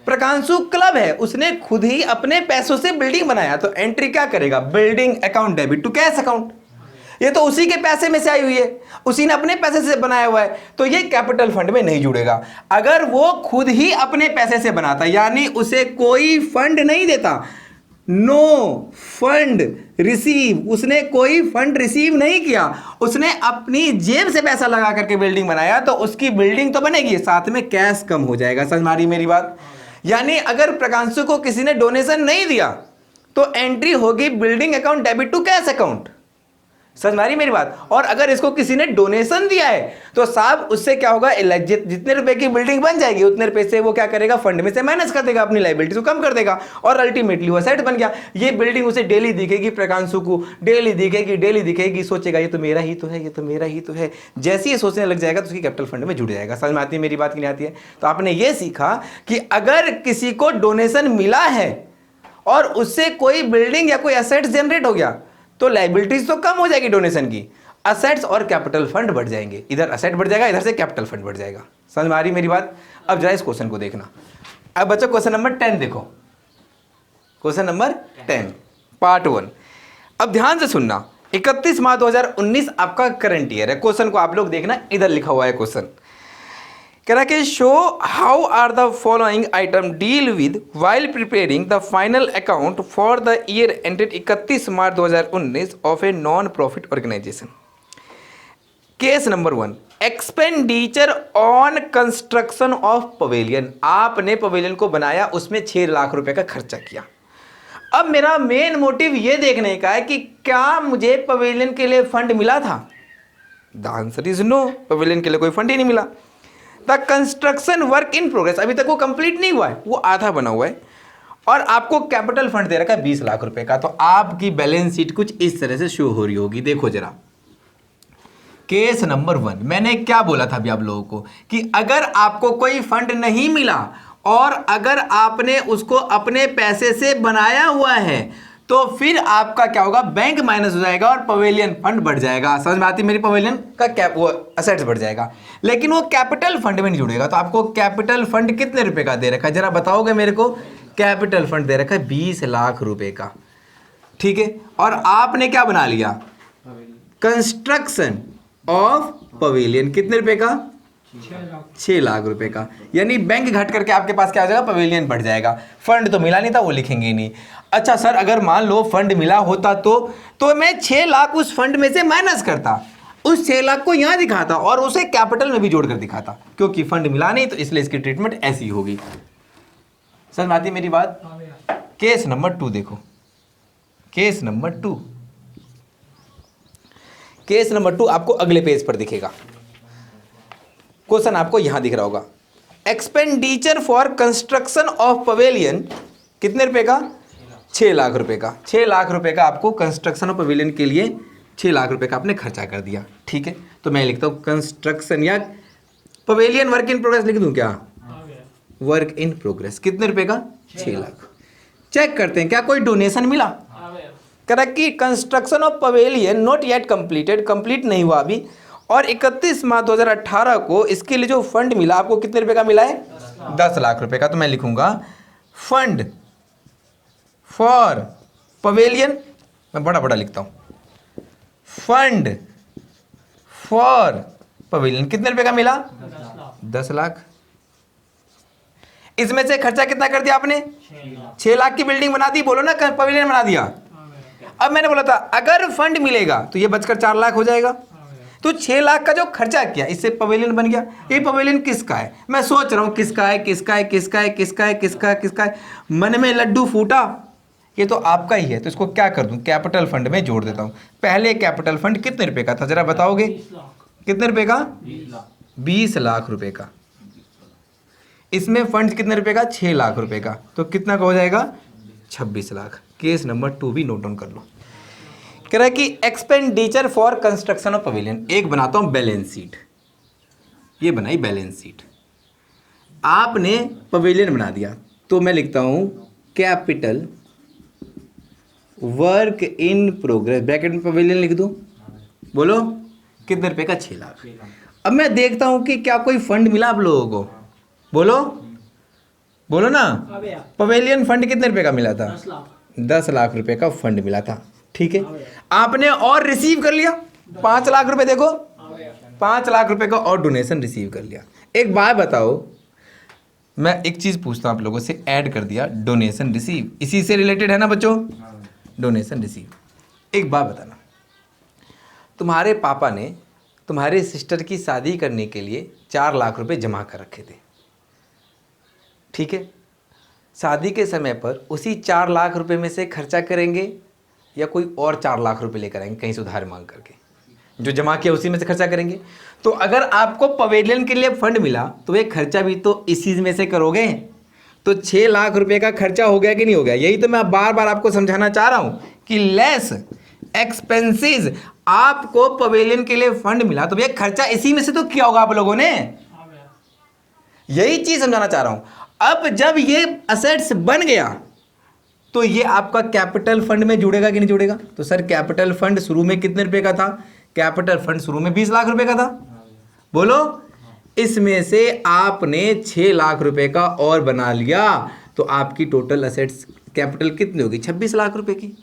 प्रकांशु क्लब है, उसने खुद ही अपने पैसों से बिल्डिंग बनाया, तो एंट्री क्या करेगा? Building account debit to cash account. ये तो उसी के पैसे में से आई हुई है, उसी ने अपने पैसे से बनाया हुआ है, तो ये कैपिटल फंड में नहीं जुड़ेगा। अगर वो खुद ही अपने पैसे से बनाता, यानी उसे कोई फंड नहीं देता, नो फंड रिसीव, उसने कोई फंड रिसीव नहीं किया, उसने अपनी जेब से पैसा लगा करके बिल्डिंग बनाया, तो उसकी बिल्डिंग तो बनेगी, साथ में कैश कम हो जाएगा। समझ में आ रही मेरी बात? यानी अगर प्रकांशु को किसी ने डोनेशन नहीं दिया तो एंट्री होगी building account debit to cash account. समझ में आ रही मेरी बात? और अगर इसको किसी ने डोनेशन दिया है तो साहब उससे क्या होगा, जितने रुपए की बिल्डिंग बन जाएगी उतने रुपए से वो क्या करेगा, फंड में से माइनस कर देगा, अपनी लायबिलिटी को कम कर देगा, और अल्टीमेटली वो सेट बन गया। ये बिल्डिंग उसे डेली दिखेगी, प्रकांशु को डेली दिखेगी, डेली दिखेगी, सोचेगा ये तो मेरा ही तो है, ये तो मेरा ही तो है। जैसे ही सोचने लग जाएगा तो उसकी कैपिटल फंड में जुड़ जाएगा। समझ में आती है मेरी बात की नहीं आती है? तो आपने ये सीखा कि अगर किसी को डोनेशन मिला है और उससे कोई बिल्डिंग या कोई एसेट्स जनरेट हो गया तो लायबिलिटीज तो कम हो जाएगी डोनेशन की, असेट्स और कैपिटल फंड बढ़ जाएंगे। इधर असेट बढ़ जाएगा, इधर से कैपिटल फंड बढ़ जाएगा। समझ में आ रही मेरी बात? अब जरा इस क्वेश्चन को देखना। अब बच्चों क्वेश्चन नंबर 10 देखो, क्वेश्चन नंबर 10 पार्ट 1। अब ध्यान से सुनना, 31 मार्च 2019 आपका करंट ईयर है। क्वेश्चन को आप लोग देखना, इधर लिखा हुआ है क्वेश्चन, कह रहा है कि show how are the following item deal with while preparing the final account for the year ended 31 March 2019 of a non profit organization. Case number 1, expenditure on construction of pavilion. आपने pavilion को बनाया, उसमें 6 लाख रुपए का खर्चा किया। अब मेरा मेन मोटिव ये देखने का है कि क्या मुझे पवेलियन के लिए फंड मिला था? The answer is no, pavilion के लिए कोई फंड ही नहीं मिला। The construction work in progress, अभी तक वो कंप्लीट नहीं हुआ है, वो आधा बना हुआ है, और आपको कैपिटल फंड दे रखा है 20 लाख रुपए का। तो आपकी बैलेंस शीट कुछ इस तरह से शो हो रही होगी। देखो जरा, केस नंबर 1 मैंने क्या बोला था अभी आप लोगों को कि अगर आपको कोई फंड नहीं मिला और अगर आपने उसको अपने पैसे से बनाया हुआ है तो फिर आपका क्या होगा, बैंक माइनस हो जाएगा और पवेलियन फंड बढ़ जाएगा। समझ में आती मेरी? पवेलियन का वो असेट्स बढ़ जाएगा, लेकिन वो कैपिटल फंड में नहीं जुड़ेगा। तो आपको कैपिटल फंड कितने रुपए का दे रखा है जरा बताओगे मेरे को? कैपिटल फंड दे रखा है 20 लाख रुपए का, ठीक है। और आपने क्या बना लिया, कंस्ट्रक्शन ऑफ पवेलियन, कितने रुपए का? 6 लाख रुपए का। यानी बैंक घट करके आपके पास क्या हो जाएगा, पवेलियन बढ़ जाएगा। फंड तो मिला नहीं था, वो लिखेंगे ही नहीं। अच्छा सर, अगर मान लो फंड मिला होता तो मैं 6 लाख उस फंड में से माइनस करता, उस 6 लाख को यहां दिखाता और उसे कैपिटल में भी जोड़कर दिखाता। क्योंकि फंड मिला नहीं तो इसलिए इसकी ट्रीटमेंट ऐसी होगी। समझ में आती मेरी बात? केस नंबर 2 देखो, केस नंबर 2, केस नंबर 2 आपको अगले पेज पर दिखेगा। क्वेश्चन आपको यहां दिख रहा होगा, expenditure for construction of pavilion कितने रुपए का? 6 लाख रुपए का। 6 लाख रुपए का आपको कंस्ट्रक्शन ऑफ पवेलियन के लिए 6 लाख रुपए का आपने खर्चा कर दिया, ठीक है। तो मैं लिखता हूं कंस्ट्रक्शन या पवेलियन वर्क इन प्रोग्रेस लिख दूं क्या? वर्क इन प्रोग्रेस कितने रुपए का? 6 लाख। चेक करते हैं क्या कोई डोनेशन मिला? कह रहा है कि construction of pavilion not yet completed, complete नहीं हुआ अभी, और 31 मार्च 2018 को इसके लिए जो फंड मिला आपको कितने रुपए का मिला है? 10 लाख रुपए का। तो मैं लिखूंगा फंड फॉर पवेलियन, मैं बड़ा बड़ा लिखता हूं, फंड फॉर पवेलियन कितने रुपए का मिला? 10 लाख। इसमें से खर्चा कितना कर दिया आपने? 6 लाख की बिल्डिंग बना दी, बोलो ना, पवेलियन बना दिया। अब मैंने बोला था अगर फंड मिलेगा तो ये बचकर 4 लाख हो जाएगा। तो 6 लाख का जो खर्चा किया इससे पवेलियन बन गया। ये पवेलियन किसका है? मैं सोच रहा हूं किसका है, किसका है, किसका है, किसका है, किसका है, किसका है, मन में लड्डू फूटा, ये तो आपका ही है। तो इसको क्या कर दूं, कैपिटल फंड में जोड़ देता हूं। पहले कैपिटल फंड कितने रुपए का था जरा बताओगे? कितने रुपए का? 20 लाख रुपए का। इसमें फंड कितने रुपए का? 6 लाख रुपए का। तो कितना का हो जाएगा? 26 लाख। केस नंबर 2 भी नोट डाउन कर लो। कह रहा है कि expenditure for construction of pavilion. एक बनाता हूं बैलेंस शीट, ये बनाई बैलेंस शीट। आपने पवेलियन बना दिया तो मैं लिखता हूं capital work in progress, bracket में पवेलियन लिख दूं। बोलो कितने रुपए का? 6 लाख। अब मैं देखता हूं कि क्या कोई फंड मिला आप लोगों को? बोलो बोलो ना, पवेलियन फंड कितने रुपए का मिला था? 10 लाख रुपए का फंड मिला था। ठीक है, आपने और रिसीव कर लिया 5 लाख रुपए। देखो 5 लाख रुपए का और डोनेशन रिसीव कर लिया। एक बात बताओ, मैं एक चीज पूछता हूं आप लोगों से, ऐड कर दिया डोनेशन रिसीव, इसी से रिलेटेड है ना बच्चों, डोनेशन रिसीव। एक बात बताना, तुम्हारे पापा ने तुम्हारे सिस्टर की शादी करने के लिए 4 लाख रुपए जमा कर रखे थे, ठीक है? शादी के समय पर उसी 4 लाख रुपए में से खर्चा करेंगे या कोई और 4 लाख रुपए लेकर आएंगे कहीं से उधार मांग करके? जो जमा किया उसी में से खर्चा करेंगे। तो अगर आपको पवेलियन के लिए फंड मिला तो ये खर्चा भी तो इसी में से करोगे। तो 6 लाख रुपए का खर्चा हो गया कि नहीं हो गया? यही तो मैं बार बार आपको समझाना चाह रहा हूं कि लेस एक्सपेंसेस, आपको पवेलियन के लिए फंड मिला तो ये खर्चा इसी में से तो किया होगा आप लोगों ने। यही चीज समझाना चाह रहा हूं। अब जब ये असेट्स बन गया तो ये आपका कैपिटल फंड में जुड़ेगा कि नहीं जुड़ेगा? तो सर कैपिटल फंड शुरू में कितने रुपए का था? कैपिटल फंड शुरू में 20 लाख रुपए का था। बोलो, इसमें से आपने 6 लाख रुपए का और बना लिया तो आपकी टोटल असेट्स कैपिटल कितनी होगी? 26 लाख रुपए की।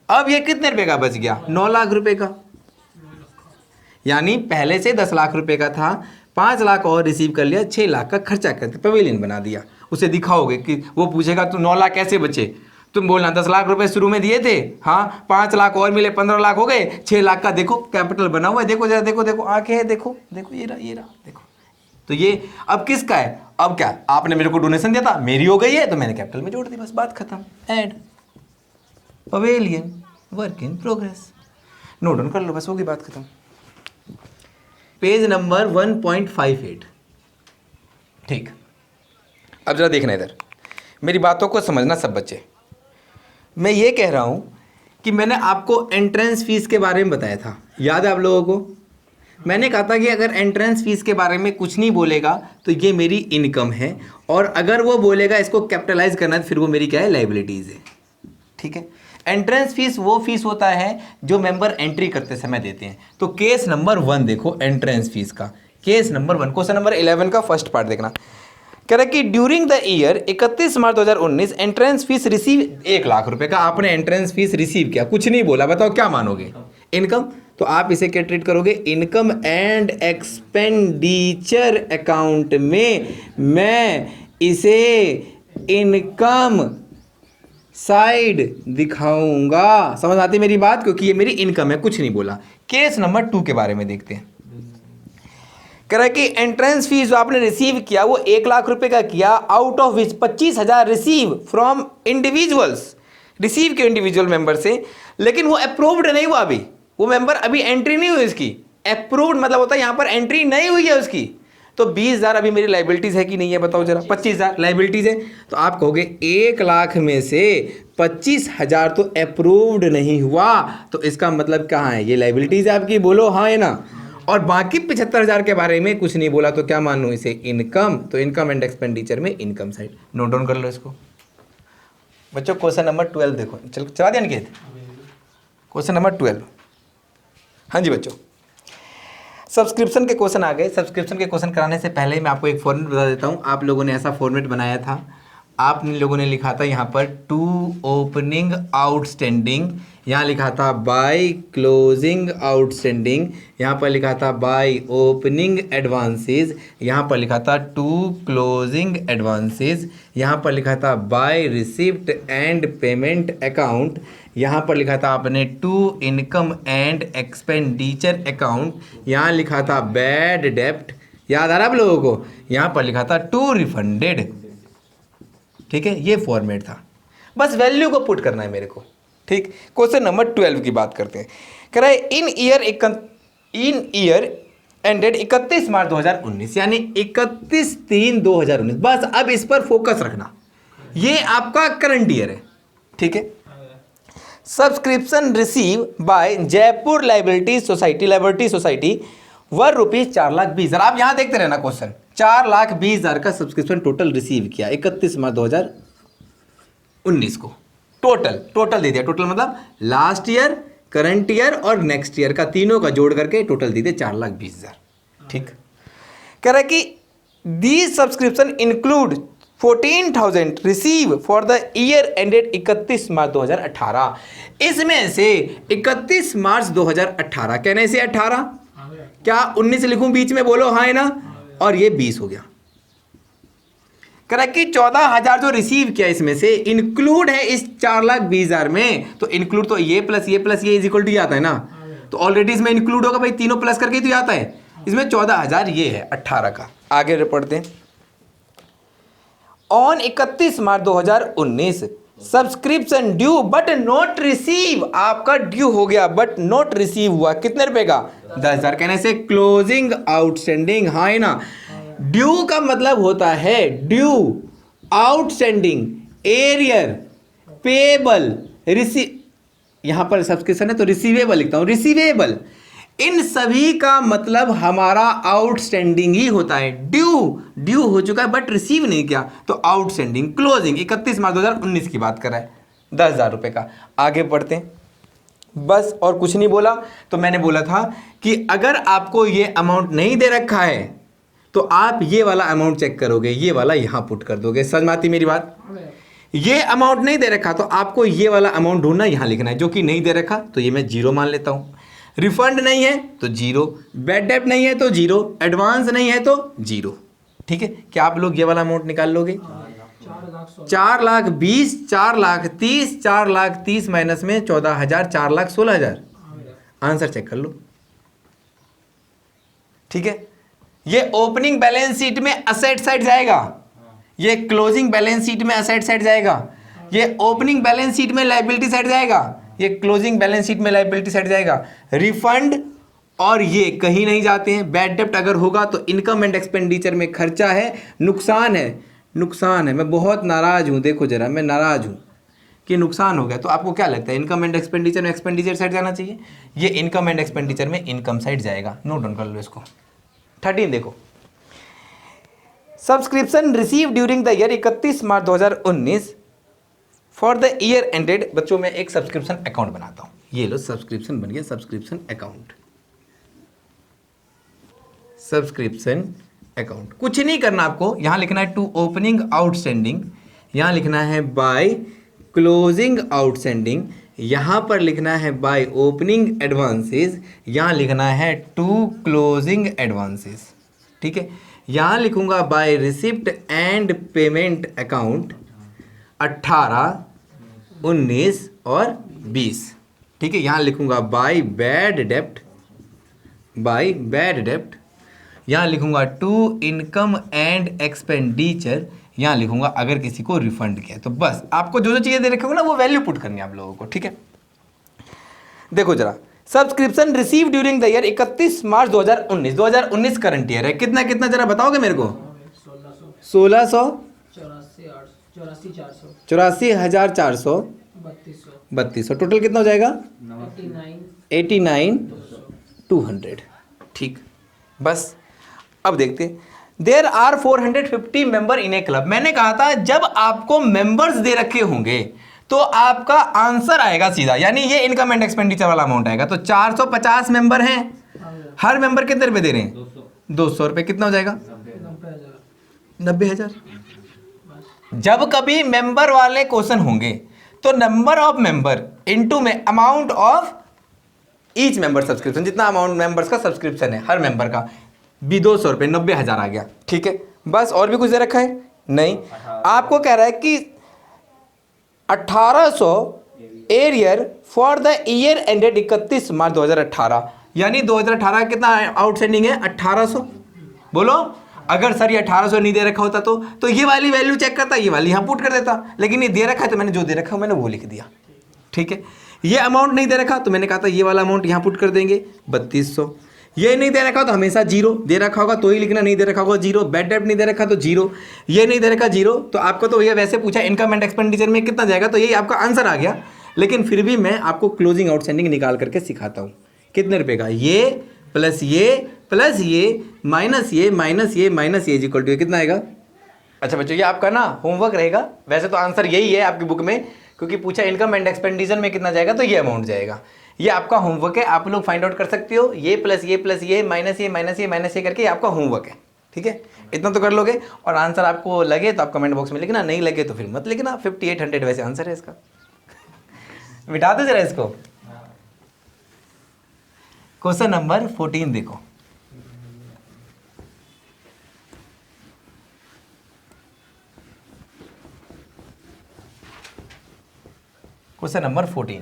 अब ये कितने रुपए का बच गया? 9 लाख रुपए का। यानी पहले से 10 लाख रुपए का था, 5 लाख और रिसीव कर लिया, 6 लाख का खर्चा करके पवेलियन बना दिया। उसे दिखाओगे कि वो पूछेगा तो 9 लाख कैसे बचे? तुम बोलना 10 लाख रुपए शुरू में दिए थे, हाँ 5 लाख और मिले, 15 लाख हो गए, 6 लाख का देखो कैपिटल बना हुआ है, देखो जरा, देखो देखो आंखें हैं, देखो देखो, ये रहा देखो। तो ये अब किसका है? अब क्या, आपने मेरे को डोनेशन दिया था, मेरी हो गई है तो मैंने कैपिटल में जोड़ दी, बस बात खत्म। Add pavilion work in progress, note down कर लो, बस होगी बात खत्म। Page number 1.58। ठीक, अब जरा देखना इधर, मेरी बातों को समझना सब बच्चे। मैं ये कह रहा हूं कि मैंने आपको एंट्रेंस फीस के बारे में बताया था, याद है आप लोगों को? मैंने कहा था कि अगर एंट्रेंस फीस के बारे में कुछ नहीं बोलेगा तो ये मेरी इनकम है, और अगर वो बोलेगा इसको कैपिटलाइज करना है तो फिर वो मेरी क्या है? लाइबिलिटीज है। ठीक है, एंट्रेंस फीस वो फीस होता है जो मेंबर एंट्री करते समय देते हैं। तो केस नंबर 1 देखो एंट्रेंस फीस का, केस नंबर 1, क्वेश्चन नंबर 11 का फर्स्ट पार्ट देखना। कह रहा है कि during the year 31 March 2019 entrance fees receive 1 lakh रुपए का आपने एंट्रेंस फीस रिसीव किया, कुछ नहीं बोला, बताओ क्या मानोगे? इनकम। तो आप इसे क्या ट्रीट करोगे? इनकम एंड एक्सपेंडिचर अकाउंट में मैं इसे इनकम साइड दिखाऊंगा। समझ आती मेरी बात? क्योंकि ये मेरी इनकम है, कुछ नहीं बोला। केस नंबर 2 के बारे में देखते हैं। कह रहा है कि एंट्रेंस फीस जो आपने रिसीव किया वो 1 लाख रुपए का किया, out of which 25,000 receive from individuals, receive के इंडिविजुअल मेंबर से, लेकिन वो अप्रूव्ड नहीं हुआ अभी, वो मेंबर अभी एंट्री नहीं हुई उसकी। अप्रूव्ड मतलब होता है यहाँ पर एंट्री नहीं हुई है उसकी। तो 20,000 अभी मेरी लाइबिलिटीज है कि नहीं है बताओ जरा? 25,000 लाइबिलिटीज है। तो आप कहोगे 1 लाख में से 25,000 तो अप्रूव्ड नहीं हुआ, तो इसका मतलब कहाँ है? ये लाइबिलिटीज है आपकी, बोलो हाँ है ना? और बाकी 75,000 के बारे में कुछ नहीं बोला, तो क्या मान लूँ इसे? इनकम। तो इनकम एंड एक्सपेंडिचर में इनकम साइड, नोट डाउन कर लो इसको। बच्चों क्वेश्चन नंबर 12 देखो, चल चला दिया निकेत, क्वेश्चन नंबर 12। हाँ जी बच्चों, सब्सक्रिप्शन के क्वेश्चन आ गए। सब्सक्रिप्शन के क्वेश्चन कराने से पहले ही मैं आपको एक फॉर्मेट बता देता हूँ। आप लोगों ने ऐसा फॉर्मेट बनाया था, आप लोगों ने लिखा था यहाँ पर टू ओपनिंग आउटस्टैंडिंग, यहाँ लिखा था बाय क्लोजिंग आउटस्टैंडिंग, यहाँ पर लिखा था बाय ओपनिंग एडवांसेस, यहाँ पर लिखा था टू क्लोजिंग एडवांसेस, यहाँ पर लिखा था by receipt and payment account, यहाँ पर लिखा था आपने to income and expenditure account, यहाँ लिखा था बैड डेप्ट, याद आ रहा है आप लोगों को, यहाँ पर लिखा था टू रिफंडेड। ठीक है, ये फॉर्मेट था, बस वैल्यू को पुट करना है मेरे को। ठीक, क्वेश्चन नंबर 12 की बात करते हैं। कह रहा है इन ईयर एंडेड 31 मार्च 2019, यानी 31/3/2019। बस अब इस पर फोकस रखना, ये आपका करंट ईयर है। ठीक है, subscription receive by Jaipur liability society were rupees 4,20,000। आप यहां देखते रहना क्वेश्चन, 4,20,000 का सब्सक्रिप्शन टोटल रिसीव किया 31 मार्च 2019 को। टोटल दे दिया, टोटल मतलब लास्ट ईयर, करंट ईयर और नेक्स्ट ईयर का, तीनों का जोड़ करके टोटल दे दिया 4,20,000। ठीक, कह रहा है कि these subscription include 14,000 receive for the year ended 31 मार्च 2018। इसमें से 31 मार्च 2018 कहने से 18, क्या 19 लिखूं बीच में, बोलो हाँ है ना, और ये 20 हो गया। करेक्ट कि 14,000 जो रिसीव किया इसमें से इंक्लूड है इस 4,20,000 में, तो इंक्लूड तो ये प्लस ये इज इक्वल टू आता है ना, तो ऑलरेडी इसमें इंक्लूड होगा भाई, तीनों प्लस करके तो आता है। इसमें 14,000 ये है 18 का। आगे पढ़ते हैं। On 31 March 2019 subscription due but not receive, आपका ड्यू हो गया बट नॉट रिसीव हुआ, कितने रुपए का, 10,000। कहने से क्लोजिंग आउटस्टैंडिंग, हाँ है ना। ड्यू का मतलब होता है due, outstanding, arrear, payable, receive, यहां पर सब्सक्रिप्शन है तो रिसीवेबल लिखता हूं, रिसीवेबल, इन सभी का मतलब हमारा आउटस्टैंडिंग ही होता है। ड्यू हो चुका है बट रिसीव नहीं किया, तो आउटस्टैंडिंग। क्लोजिंग 31 मार्च 2019 की बात कर रहा है, 10,000 रुपए का। आगे बढ़ते हैं, बस और कुछ नहीं बोला। तो मैंने बोला था कि अगर आपको ये अमाउंट नहीं दे रखा है तो आप ये वाला अमाउंट चेक करोगे, ये वाला यहां पुट कर दोगे। समझ में आती मेरी बात? ये अमाउंट नहीं दे रखा तो आपको ये वाला अमाउंट ढूंढना, यहां लिखना है। जो कि नहीं दे रखा तो ये मैं जीरो मान लेता हूं। रिफंड नहीं है तो जीरो, बैड डेब्ट नहीं है तो जीरो, एडवांस नहीं है तो जीरो। ठीक है, क्या आप लोग ये वाला अमाउंट निकाल लोगे? 4,20,000, 4,30,000, 4,30,000 माइनस में 14,000, 4,16,000। आंसर चेक कर लो। ठीक है, ये ओपनिंग बैलेंस शीट में असेट साइड जाएगा, ये क्लोजिंग बैलेंस शीट में असेट साइड जाएगा, ये ओपनिंग बैलेंस शीट में लायबिलिटी साइड जाएगा, ये क्लोजिंग बैलेंस शीट में लायबिलिटी साइड जाएगा। रिफंड और ये कहीं नहीं जाते हैं। बैड डेप्ट अगर होगा तो इनकम एंड एक्सपेंडिचर में खर्चा है, नुकसान है। मैं बहुत नाराज हूं, देखो जरा, मैं नाराज हूं कि नुकसान हो गया। तो आपको क्या लगता है, इनकम एंड एक्सपेंडिचर में एक्सपेंडिचर साइड जाना चाहिए? ये इनकम एंड एक्सपेंडिचर में इनकम साइड जाएगा। नोट डाउन कर लो इसको। 13 देखो, subscription receive during the year 31 March 2019 for the year ended. बच्चों में एक सब्सक्रिप्शन अकाउंट बनाता हूं, ये लो सब्सक्रिप्शन बन गया, सब्सक्रिप्शन अकाउंट, सब्सक्रिप्शन अकाउंट। कुछ नहीं करना आपको, यहां लिखना है टू ओपनिंग आउटस्टैंडिंग, यहां लिखना है बाय क्लोजिंग आउटस्टैंडिंग, यहां पर लिखना है बाय ओपनिंग एडवांसेस, यहां लिखना है टू क्लोजिंग एडवांसेस। ठीक है, यहां लिखूंगा by receipt and payment account 18, 19 और 20। ठीक है, यहां लिखूंगा बाय बैड डेप्ट, यहां लिखूंगा टू इनकम एंड एक्सपेंडिचर, यहां लिखूंगा अगर किसी को रिफंड किया। तो बस आपको जो जो चीजें दे रखे होंगे ना वो वैल्यू पुट करनी है आप लोगों को। ठीक है, देखो जरा, subscription receive during the year 31 March 2019 current year है। कितना जरा बताओगे मेरे को? 1,600, 84,400, 3200। टोटल कितना हो जाएगा? 89,200। ठीक, बस अब देखते। There are 450 member in a club. मैंने कहा था जब आपको मेंबर्स दे रखे होंगे तो आपका आंसर आएगा सीधा, यानी ये इनकम एंड एक्सपेंडिचर वाला अमाउंट आएगा। तो 450 मेंबर हैं, हर मेंबर कितने रुपए दे रहे हैं? 200 रुपए। कितना हो जाएगा? 90,000। जब कभी मेंबर वाले क्वेश्चन होंगे तो नंबर ऑफ मेंबर इनटू में amount of each member subscription, जितना अमाउंट मेंबर्स का सब्सक्रिप्शन है हर मेंबर का, भी 200 रुपये, 90,000 आ गया। ठीक है, बस और भी कुछ दे रखा है? नहीं। आपको कह रहा है कि 1800 arrear for the year ended 31 मार्च 2018, यानी 2018 कितना आउटस्टैंडिंग है? 1800। बोलो, अगर सर ये 1800 नहीं दे रखा होता तो ये वाली वैल्यू चेक करता, ये वाली यहाँ पुट कर देता, लेकिन ये दे रखा है तो मैंने जो दे रखा है मैंने वो लिख दिया। ठीक है, ये अमाउंट नहीं दे रखा तो मैंने कहा था ये वाला अमाउंट यहाँ पुट कर देंगे 3200। ये नहीं दे रखा तो हमेशा जीरो, दे रखा होगा तो ही लिखना, नहीं दे रखा होगा जीरो। बैड डेब्ट नहीं दे रखा तो जीरो, ये नहीं दे रखा जीरो। तो आपको तो ये वैसे पूछा इनकम एंड एक्सपेंडिचर में कितना जाएगा, तो यही आपका आंसर आ गया। लेकिन फिर भी मैं आपको क्लोजिंग आउटस्टैंडिंग निकाल करके सिखाता हूँ। कितने रुपए का? ये प्लस ये माइनस ये माइनस ये माइनस ये इक्वल टू कितना आएगा? अच्छा बच्चों, ये आपका ना होमवर्क रहेगा। वैसे तो आंसर यही है आपकी बुक में, क्योंकि पूछा इनकम एंड एक्सपेंडिचर में कितना जाएगा, तो ये अमाउंट जाएगा। ये आपका होमवर्क है, आप लोग फाइंड आउट कर सकते हो। ये प्लस ये माइनस ये माइनस ये माइनस ये करके आपका होमवर्क है। ठीक है, इतना तो कर लोगे। और आंसर आपको लगे तो आप कमेंट बॉक्स में लिखना, नहीं लगे तो फिर मत लिखना। 5800 वैसे आंसर है इसका। मिटा दो जरा इसको। क्वेश्चन नंबर 14 देखो। क्वेश्चन नंबर 14,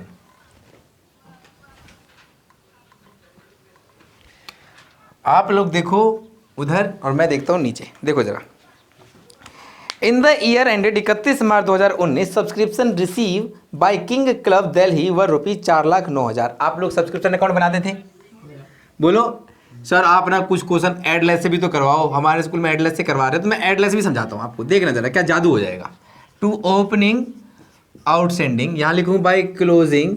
आप लोग देखो उधर और मैं देखता हूं नीचे। देखो जरा, in the year ended 31 March 2019 subscription receive by king club Delhi were rupees 4,09,000। आप लोग सब्सक्रिप्शन अकाउंट बनाते थे? बोलो सर, आप ना कुछ क्वेश्चन एडलेस से भी तो करवाओ। हमारे स्कूल में एडलेस से करवा रहे हैं, तो मैं एडलेस भी समझाता हूँ आपको। देखना जरा क्या जादू हो जाएगा। टू ओपनिंग आउटस्टैंडिंग, यहाँ लिखूँ बाय क्लोजिंग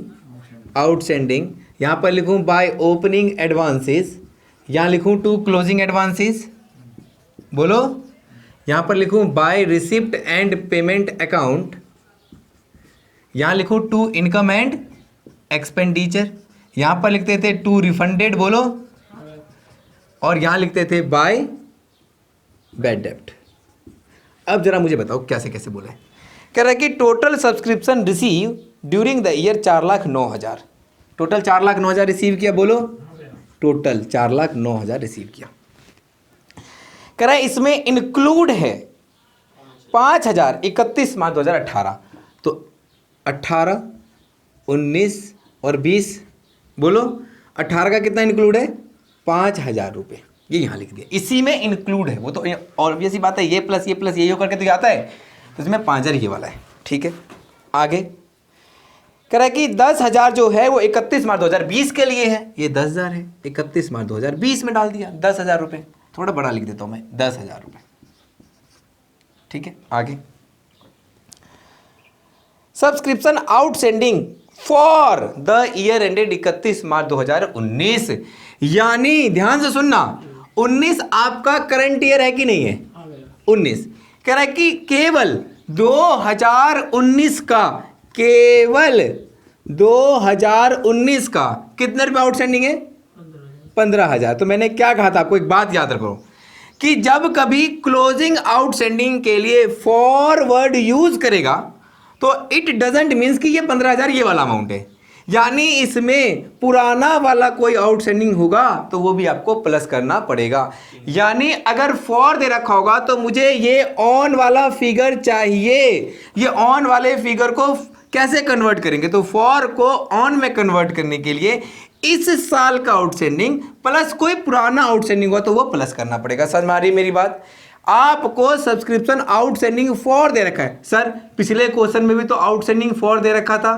आउटस्टैंडिंग, यहाँ पर लिखूँ बाय ओपनिंग एडवांसेस, यहाँ लिखूँ टू क्लोजिंग एडवांसेस। बोलो, यहाँ पर लिखूँ by receipt and payment account, यहाँ लिखूँ टू इनकम एंड एक्सपेंडिचर, यहाँ पर लिखते थे टू रिफंडेड। बोलो, और यहाँ लिखते थे बाय बैड डेब्ट। अब जरा मुझे बताओ कैसे कैसे बोले। कह रहा है कि total subscription receive during the year 4,09,000। Total 4,09,000 receive किया। बोलो, टोटल 4,09,000 रिसीव किया। कह रहा है इसमें इंक्लूड है 5,000 31 मार्च 2018। तो 18, 19 और 20। बोलो, 18 का कितना इंक्लूड है? 5,000 रुपये। ये यहाँ लिख दिया, इसी में इंक्लूड है। वो तो ऑब्वियस ही बात है, ये प्लस ये करके तो आता है, तो इसमें 5,000 ये वाला है। ठीक है, आगे कह रहा है कि 10,000 जो है वो 31 मार्च 2020 के लिए है। ये 10,000 है, 31 मार्च 2020 में डाल दिया 10,000 रुपये। थोड़ा बड़ा लिख देता हूँ मैं, 10,000 रुपये। ठीक है, आगे subscription outstanding for the year ended 31 March 2019, यानी ध्यान से सुनना, 19 आपका करंट ईयर है कि नहीं है? 19 कह रहा है कि केवल 2019 का, केवल 2019 का कितने रुपये आउटस्टैंडिंग है? 15,000। तो मैंने क्या कहा था आपको, एक बात याद रखो कि जब कभी क्लोजिंग आउटस्टैंडिंग के लिए फॉरवर्ड यूज करेगा तो इट डजेंट मीन्स कि ये 15,000 ये वाला अमाउंट है, यानी इसमें पुराना वाला कोई आउटस्टैंडिंग होगा तो वो भी आपको प्लस करना पड़ेगा। यानी अगर फॉर दे रखा होगा तो मुझे ये ऑन वाला फिगर चाहिए। ये ऑन वाले फिगर को कैसे कन्वर्ट करेंगे? तो फॉर को ऑन में कन्वर्ट करने के लिए इस साल का आउटस्टैंडिंग प्लस कोई पुराना आउटस्टैंडिंग हुआ तो वो प्लस करना पड़ेगा। समझ में आ रही मेरी बात? आपको सब्सक्रिप्शन आउटस्टैंडिंग फॉर दे रखा है। सर पिछले क्वेश्चन में भी तो आउटस्टैंडिंग फॉर दे रखा था,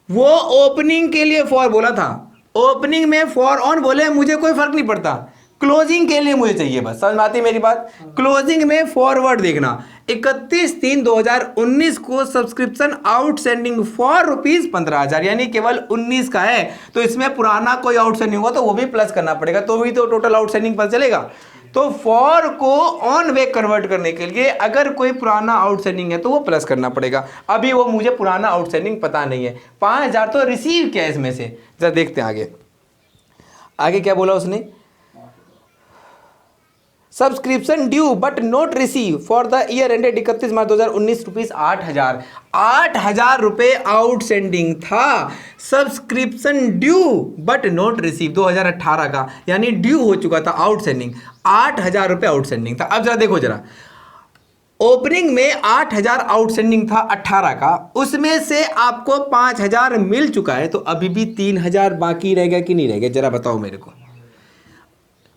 वो ओपनिंग के लिए फॉर बोला था, ओपनिंग में फॉर ऑन बोले, मुझे कोई फर्क नहीं पड़ता, क्लोजिंग के लिए मुझे चाहिए बस। समझ में आती मेरी बात? क्लोजिंग में फॉरवर्ड देखना, 31/3/2019 को सब्सक्रिप्शन आउटस्टैंडिंग फॉर रुपीज 15,000, यानी केवल 19 का है, तो इसमें पुराना कोई आउटस्टैंडिंग हुआ तो वो भी प्लस करना पड़ेगा, तो भी तो टोटल आउटस्टैंडिंग पता चलेगा। तो फॉर को ऑन में कन्वर्ट करने के लिए अगर कोई पुराना आउटस्टैंडिंग है तो वो प्लस करना पड़ेगा। अभी वो मुझे पुराना आउटस्टैंडिंग पता नहीं है। 5000 तो रिसीव किया इसमें से। जरा देखते हैं आगे, आगे क्या बोला उसने, subscription due but not receive for the year ended 31 March 2019 rupees 8000। 8000 रुपये आउटस्टैंडिंग था, subscription due but not receive 2018 का, यानी ड्यू हो चुका था आउटस्टैंडिंग। 8000 रुपये आउटस्टैंडिंग था। अब जरा देखो जरा, ओपनिंग में 8000 आउटस्टैंडिंग था 18 का, उसमें से आपको 5000 मिल चुका है, तो अभी भी 3000 बाकी रह गया कि नहीं रह गया, जरा बताओ मेरे को।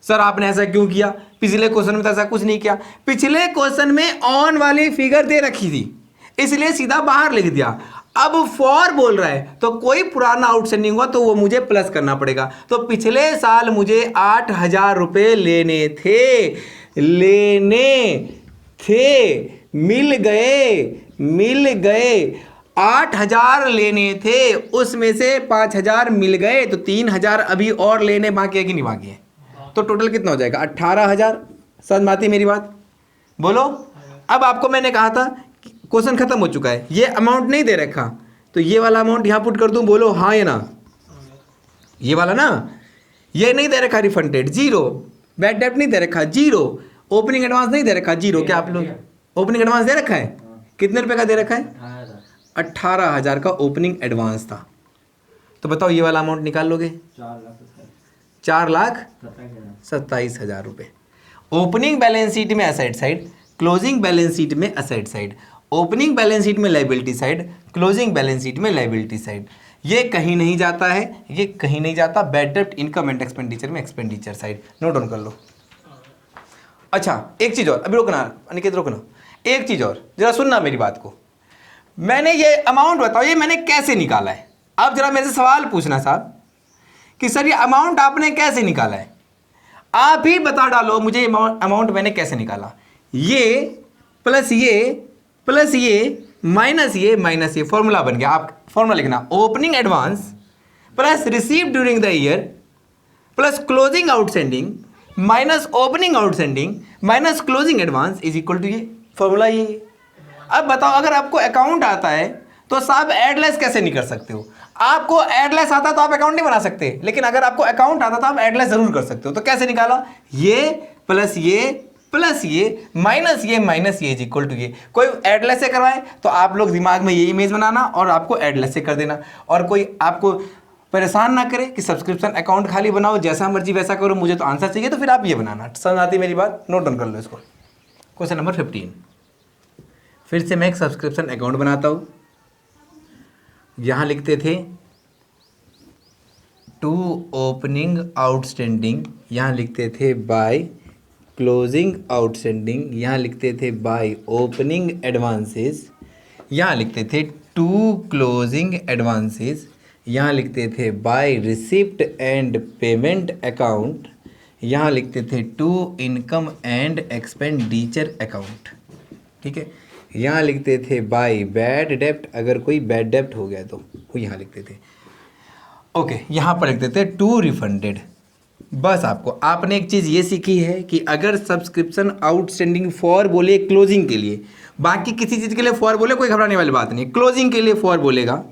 सर आपने ऐसा क्यों किया, पिछले क्वेश्चन में तो ऐसा कुछ नहीं किया। पिछले क्वेश्चन में ऑन वाली फिगर दे रखी थी, इसलिए सीधा बाहर लिख दिया। अब फॉर बोल रहा है तो कोई पुराना आउटस्टैंडिंग हुआ तो वो मुझे प्लस करना पड़ेगा। तो पिछले साल मुझे 8000 रुपये लेने थे, मिल गए। 8000 लेने थे, उसमें से 5000 मिल गए, तो 3000 अभी और लेने बाकी है कि नहीं बाकी है, तो टोटल कितना हो जाएगा 18000। समझ में आती मेरी बात, बोलो। अब आपको मैंने कहा था क्वेश्चन खत्म हो चुका है, ये अमाउंट नहीं दे रखा, तो ये वाला अमाउंट यहां पुट कर दूं, बोलो हाँ या ना। ये वाला ना, ये नहीं दे रखा रिफंडेड, जीरो। बैड डेब्ट नहीं दे रखा, जीरो। ओपनिंग एडवांस नहीं दे रखा, जीरो। क्या आप लोग ओपनिंग एडवांस दे रखा है, कितने रुपए का दे रखा है, 18000 का ओपनिंग एडवांस था। तो बताओ ये वाला अमाउंट निकाल लोगे, 4,27,000 रुपये। ओपनिंग बैलेंस शीट में asset side, closing balance sheet में asset side, opening balance sheet में liability side, closing balance sheet में लायबिलिटी साइड। ये कहीं नहीं जाता है, ये कहीं नहीं जाता। बैड डेब्ट, इनकम एंड एक्सपेंडिचर में एक्सपेंडिचर साइड। नोट डाउन कर लो। अच्छा एक चीज़ और, अभी रुकना अनिकेत, रुकना, एक चीज़ और, जरा सुनना मेरी बात को। मैंने ये अमाउंट बताओ, ये मैंने कैसे निकाला है। अब जरा मेरे से सवाल पूछना साहब कि सर ये अमाउंट आपने कैसे निकाला है, आप ही बता डालो मुझे अमाउंट मैंने कैसे निकाला। ये प्लस ये माइनस ये फॉर्मूला बन गया। आप फॉर्मूला लिखना, opening advance plus receive during the year plus closing outstanding minus opening outstanding minus closing advance is equal to ये फॉर्मूला। ये अब बताओ, अगर आपको अकाउंट आता है तो साहब एडलेस कैसे नहीं कर सकते हो। आपको एडलेस आता तो आप अकाउंट नहीं बना सकते, लेकिन अगर आपको अकाउंट आता तो आप एडलेस जरूर कर सकते हो। तो कैसे निकाला, ये प्लस ये माइनस ये इज इक्वल टू ये। कोई एडलेस से करवाए तो आप लोग दिमाग में ये इमेज बनाना और आपको एडलेस से कर देना, और कोई आपको परेशान ना करे कि सब्सक्रिप्शन अकाउंट खाली बनाओ, जैसा मर्जी वैसा करो, मुझे तो आंसर चाहिए, तो फिर आप ये बनाना। समझ आती मेरी बात, नोट डाउन कर लो इसको। क्वेश्चन नंबर 15, फिर से मैं एक सब्सक्रिप्शन अकाउंट बनाता हूँ। यहाँ लिखते थे टू ओपनिंग आउटस्टैंडिंग, यहाँ लिखते थे बाय क्लोजिंग आउटस्टैंडिंग, यहाँ लिखते थे बाय ओपनिंग एडवांसेस, यहाँ लिखते थे टू क्लोजिंग एडवांसेस, यहाँ लिखते थे by receipt and payment account, यहाँ लिखते थे to income and expenditure account. ठीक है, यहाँ लिखते थे बाय बैड डेब्ट, अगर कोई बैड डेब्ट हो गया तो वो यहाँ लिखते थे। ओके, यहाँ पर लिखते थे टू रिफंडेड। बस आपने एक चीज़ ये सीखी है कि अगर सब्सक्रिप्शन आउटस्टैंडिंग फॉर बोले क्लोजिंग के लिए, बाकी किसी चीज़ के लिए फॉर बोले कोई घबराने वाली बात नहीं, क्लोजिंग के लिए फॉर बोलेगा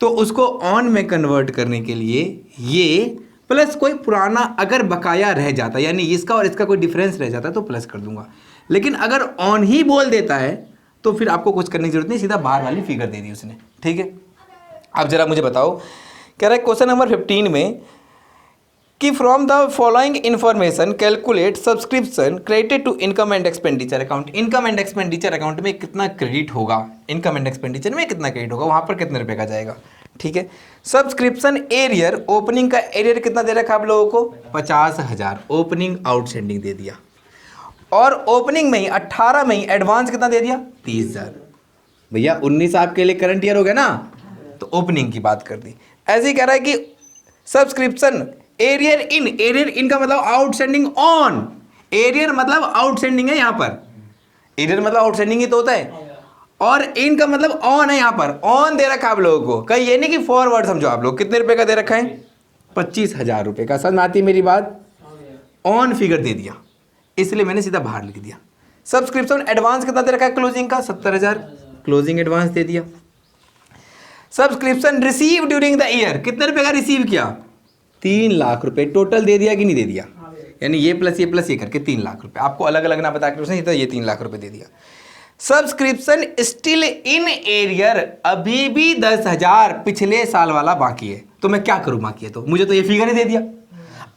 तो उसको ऑन में कन्वर्ट करने के लिए ये प्लस कोई पुराना अगर बकाया रह जाता, यानी इसका और इसका कोई डिफरेंस रह जाता तो प्लस कर दूंगा। लेकिन अगर ऑन ही बोल देता है तो फिर आपको कुछ करने की जरूरत नहीं, सीधा बाहर वाली फिगर दे दी उसने। ठीक है, अब जरा मुझे बताओ, कह रहा है क्वेश्चन नंबर 15 में कि from the following information calculate subscription credited to income and expenditure account. Income and expenditure account में कितना क्रेडिट होगा, इनकम एंड एक्सपेंडिचर में कितना क्रेडिट होगा, वहाँ पर कितने रुपये का जाएगा। ठीक है, सब्सक्रिप्शन एरियर, ओपनिंग का एरियर कितना दे रखा आप लोगों को, 50,000 ओपनिंग आउटस्टैंडिंग दे दिया, और ओपनिंग में ही 18 में ही एडवांस कितना दे दिया, 30,000। भैया 19 आपके लिए करंट ईयर हो गया ना, तो ओपनिंग की बात कर दी। ऐसे ही कह रहा है कि सब्सक्रिप्शन एरियर इन का मतलब आउटस्टैंडिंग ऑन, एरियर मतलब आउटस्टैंडिंग है यहाँ पर, एरियर मतलब आउटस्टैंडिंग ही तो होता है, और इन का मतलब ऑन है यहाँ पर, ऑन दे रखा आप लोगों को, कहीं ये नहीं कि फॉरवर्ड समझो आप लोग। कितने रुपए का दे रखा है, 25,000 रुपये का। समझ में आती है मेरी बात, ऑन फिगर दे दिया। इसलिए मैंने सीधा बाहर लिख दिया। सब्सक्रिप्शन एडवांस कितना दे रखा है क्लोजिंग का? 70,000 क्लोजिंग एडवांस दे दिया। Subscription receive during the year, कितने रुपए का रिसीव किया? 3 लाख रुपए टोटल दे दिया कि नहीं दे दिया? यानी ये प्लस ये करके 3 लाख रुपए। आपको अलग अलग ना बता के तो ये 3 लाख रुपए दे दिया। सब्सक्रिप्शन स्टिल इन एरियर, अभी भी 10,000 पिछले साल वाला बाकी है, तो मैं क्या करूं? बाकी है तो मुझे तो ये फिगर ही दे दिया।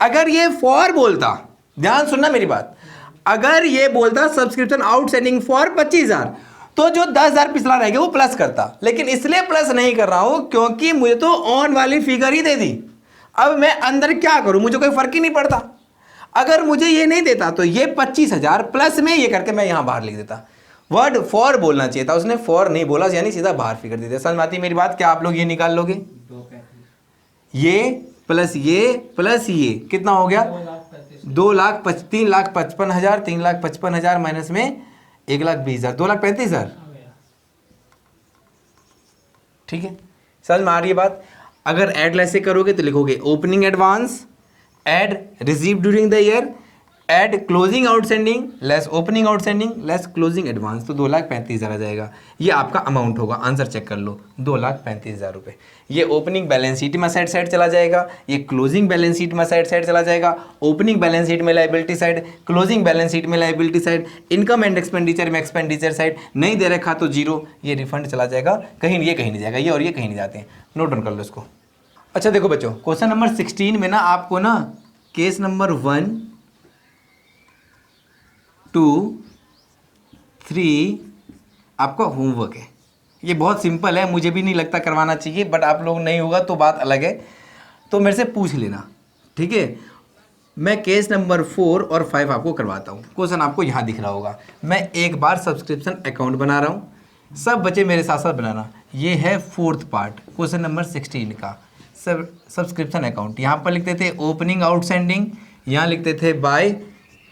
अगर ये फॉर बोलता, ध्यान सुनना मेरी बात, अगर ये बोलता सब्सक्रिप्शन आउटस्टैंडिंग फॉर 25,000, तो जो 10,000 पिछला रह गया वो प्लस करता, लेकिन इसलिए प्लस नहीं कर रहा हूं क्योंकि मुझे तो ऑन वाली फिगर ही दे दी। अब मैं अंदर क्या करूं? मुझे कोई फर्क ही नहीं पड़ता। अगर मुझे ये नहीं देता तो ये 25,000 प्लस में ये करके मैं यहां बाहर लिख देता। वर्ड फॉर बोलना चाहिए था, उसने फॉर नहीं बोला, यानी सीधा बाहर फिगर दे दिया। समझ में आती मेरी बात? क्या आप लोग ये निकाल लोगे? ये प्लस ये कितना हो गया? 3,55,000 3,55,000 माइनस में 1,20,000 2,35,000। ठीक है, समझ में आ रही है बात? अगर ऐड ऐसे करोगे तो लिखोगे opening advance add receive during the year add closing outstanding less opening outstanding less closing advance, तो 2,35,000 आ जाएगा। ये आपका अमाउंट होगा, आंसर चेक कर लो, 2,35,000 रुपये। ये ओपनिंग बैलेंस शीट में साइड चला जाएगा, ये क्लोजिंग बैलेंस शीट में साइड चला जाएगा। ओपनिंग बैलेंस शीट में liability side, closing balance sheet में liability side, income and expenditure में एक्सपेंडिचर साइड। नहीं दे रखा तो जीरो, ये रिफंड चला जाएगा, कहीं ये कहीं नहीं जाएगा, ये और ये कहीं नहीं जाते हैं। नोट डाउन कर लो इसको। अच्छा देखो बच्चों, क्वेश्चन नंबर 16 में ना आपको ना केस नंबर 1, 2, 3 आपका होमवर्क है। ये बहुत सिंपल है, मुझे भी नहीं लगता करवाना चाहिए, बट आप लोग नहीं होगा तो बात अलग है, तो मेरे से पूछ लेना, ठीक है। मैं केस नंबर 4 और 5 आपको करवाता हूँ। क्वेश्चन आपको यहाँ दिख रहा होगा। मैं एक बार सब्सक्रिप्शन अकाउंट बना रहा हूँ, सब बच्चे मेरे साथ साथ बनाना। ये है 4th पार्ट क्वेश्चन नंबर 16 का सब्सक्रिप्शन अकाउंट। यहाँ पर लिखते थे ओपनिंग आउटस्टैंडिंग, यहाँ लिखते थे बाय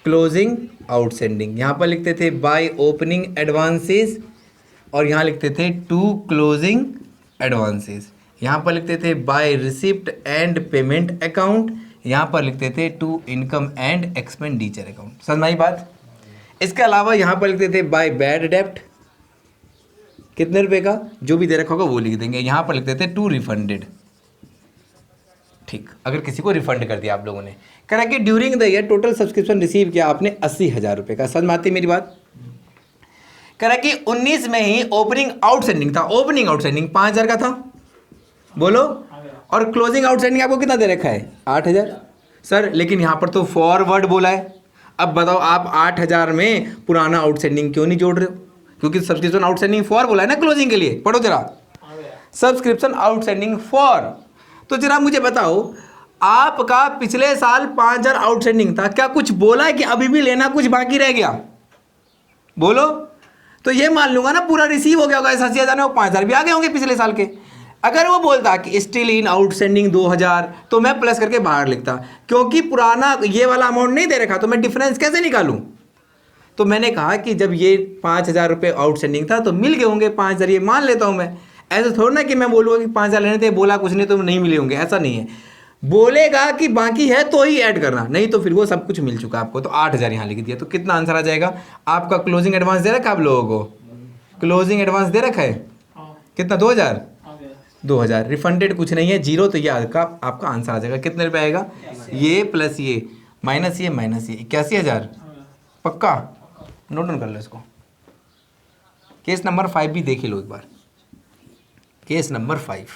क्लोजिंग आउटस्टैंडिंग, यहाँ पर लिखते थे बाय ओपनिंग एडवांसेस, और यहाँ लिखते थे टू क्लोजिंग एडवांसेस, यहाँ पर लिखते थे by receipt and payment account, यहाँ पर लिखते थे to income and expenditure account. समझ में आई बात? इसके अलावा यहाँ पर लिखते थे बाय बैड डेप्ट, कितने रुपए का जो भी दे रखा होगा वो लिख देंगे। यहाँ पर लिखते थे टू रिफंडेड, ठीक, अगर किसी को रिफंड कर दिया आप लोगों ने। कह रहा कि during the year total subscription receive किया आपने 80,000 रुपये का। समझ में आती मेरी बात? कह रहा कि 19 में ही ओपनिंग आउटस्टैंडिंग था, ओपनिंग आउटस्टैंडिंग 5,000 का था, बोलो, और क्लोजिंग आउटस्टैंडिंग आपको कितना दे रखा है? 8,000। सर लेकिन यहाँ पर तो फॉरवर्ड बोला है। अब बताओ आप 8,000 में पुराना आउटस्टैंडिंग क्यों नहीं जोड़ रहे हो? क्योंकि सब्सक्रिप्शन आउटस्टैंडिंग फॉर बोला है ना क्लोजिंग के लिए। पढ़ो जरा, सब्सक्रिप्शन आउटस्टैंडिंग फॉर। तो जरा मुझे बताओ, आपका पिछले साल 5,000 आउटस्टैंडिंग था, क्या कुछ बोला है कि अभी भी लेना कुछ बाकी रह गया? बोलो। तो ये मान लूंगा ना पूरा रिसीव हो गया होगा, 80,000 में वो 5,000 भी आ गए होंगे पिछले साल के। अगर वो बोलता कि स्टिल इन आउटस्टैंडिंग 2,000, तो मैं प्लस करके बाहर लिखता, क्योंकि पुराना ये वाला अमाउंट नहीं दे रखा, तो मैं डिफरेंस कैसे निकालूं? तो मैंने कहा कि जब ये 5,000 रुपये आउटस्टैंडिंग था तो मिल गए होंगे 5,000, ये मान लेता हूँ मैं। ऐसा थोड़ा ना कि मैं बोलूँगा कि 5,000 लेने थे, बोला कुछ नहीं तो नहीं मिले होंगे, ऐसा नहीं है। बोलेगा कि बाकी है तो ही ऐड करना, नहीं तो फिर वो सब कुछ मिल चुका आपको। तो 8,000 यहाँ लिख दिया। तो कितना आंसर आ जाएगा आपका? क्लोजिंग एडवांस दे रखा है आप लोगों को? क्लोजिंग एडवांस दे रखा है कितना? 2,000। 2,000 रिफंडेड कुछ नहीं है, जीरो। तो ये आपका आंसर आ जाएगा। कितने रुपये आएगा? ये प्लस ये माइनस ये माइनस ये 81,000। पक्का? नोट डाउन कर लो इसको। केस नंबर 5 भी देख लो एक बार। Case number 5,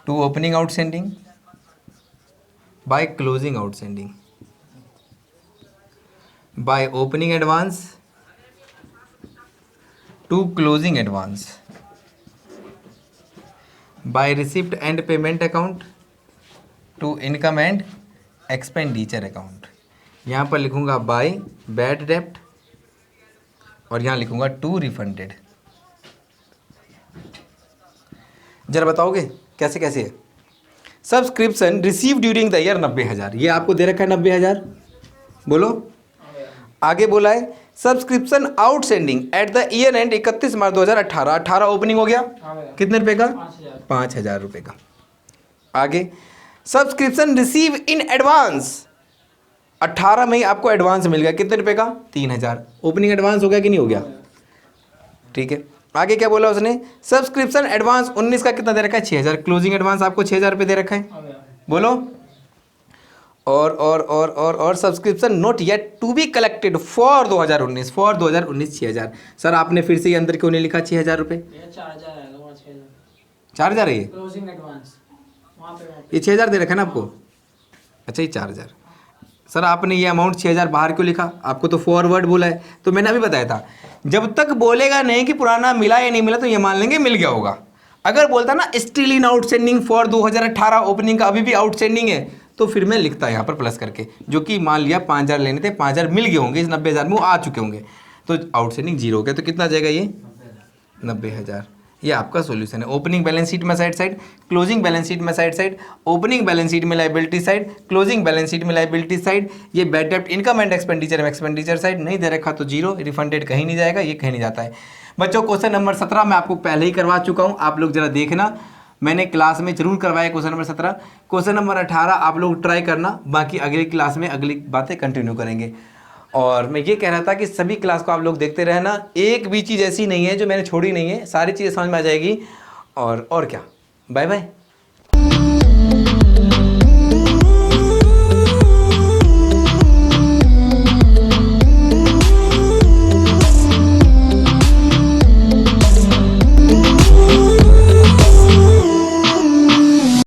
to opening outstanding by closing outstanding by opening advance to closing advance by receipt and payment account to income and expenditure account. यहाँ पर लिखूंगा बाय बैड डेप्ट और यहाँ लिखूंगा टू रिफंडेड। जरा बताओगे कैसे कैसे है? Subscription receive during the year 90,000, ये आपको दे रखा है 90,000, बोलो। आगे बोला है subscription outstanding at the year and 31 March 2018, 18 opening हो गया, कितने रुपए का? 5,000 रुपये का। आगे सब्सक्रिप्शन रिसीव इन एडवांस 18 में ही आपको एडवांस मिल गया, कितने रुपए का? 3000। ओपनिंग एडवांस हो गया कि नहीं हो गया? ठीक है, आगे क्या बोला उसने? सब्सक्रिप्शन एडवांस 19 का कितना दे रखा है? 6000। क्लोजिंग एडवांस आपको 6000 रुपये दे रखा है, बोलो। और subscription not yet to be collected for 2019, for 2019 6000। Sir आपने फिर से ये अंदर क्यों नहीं लिखा 6000 रुपये? 4000 है ये क्लोजिंग एडवांस वहाँ पे ये 6000 दे रखा है ना आपको? अच्छा ये 4000। सर आपने ये अमाउंट 6000 बाहर क्यों लिखा? आपको तो फॉरवर्ड बोला है, तो मैंने अभी बताया था जब तक बोलेगा नहीं कि पुराना मिला या नहीं मिला तो ये मान लेंगे मिल गया होगा। अगर बोलता ना still in outstanding for 2018 opening का अभी भी आउटस्टैंडिंग है, तो फिर मैं लिखता यहाँ पर प्लस करके, जो कि मान लिया 5000 लेने थे, 5000 मिल गए होंगे, इस 90000 में वो आ चुके होंगे, तो आउटस्टैंडिंग जीरो हो गया। तो कितना आ जाएगा ये? 90000। ये आपका सॉल्यूशन है। ओपनिंग बैलेंस शीट में side side, closing balance sheet में side side, opening balance sheet में liability side, closing balance sheet में लायबिलिटी साइड। ये बैड डेब्ट इनकम एंड एक्सपेंडिचर में एक्सपेंडिचर साइड नहीं दे रखा तो जीरो, रिफंडेड कहीं नहीं जाएगा, ये कहीं नहीं जाता है। बच्चों क्वेश्चन नंबर 17 मैं आपको पहले ही करवा चुका हूँ, आप लोग जरा देखना, मैंने क्लास में जरूर करवाया क्वेश्चन नंबर 17। क्वेश्चन नंबर 18 आप लोग ट्राई करना, बाकी अगली क्लास में अगली बातें कंटिन्यू करेंगे। और मैं ये कह रहा था कि सभी क्लास को आप लोग देखते रहना, एक भी चीज़ ऐसी नहीं है जो मैंने छोड़ी नहीं है, सारी चीज़ें समझ में आ जाएगी। और क्या, बाय बाय।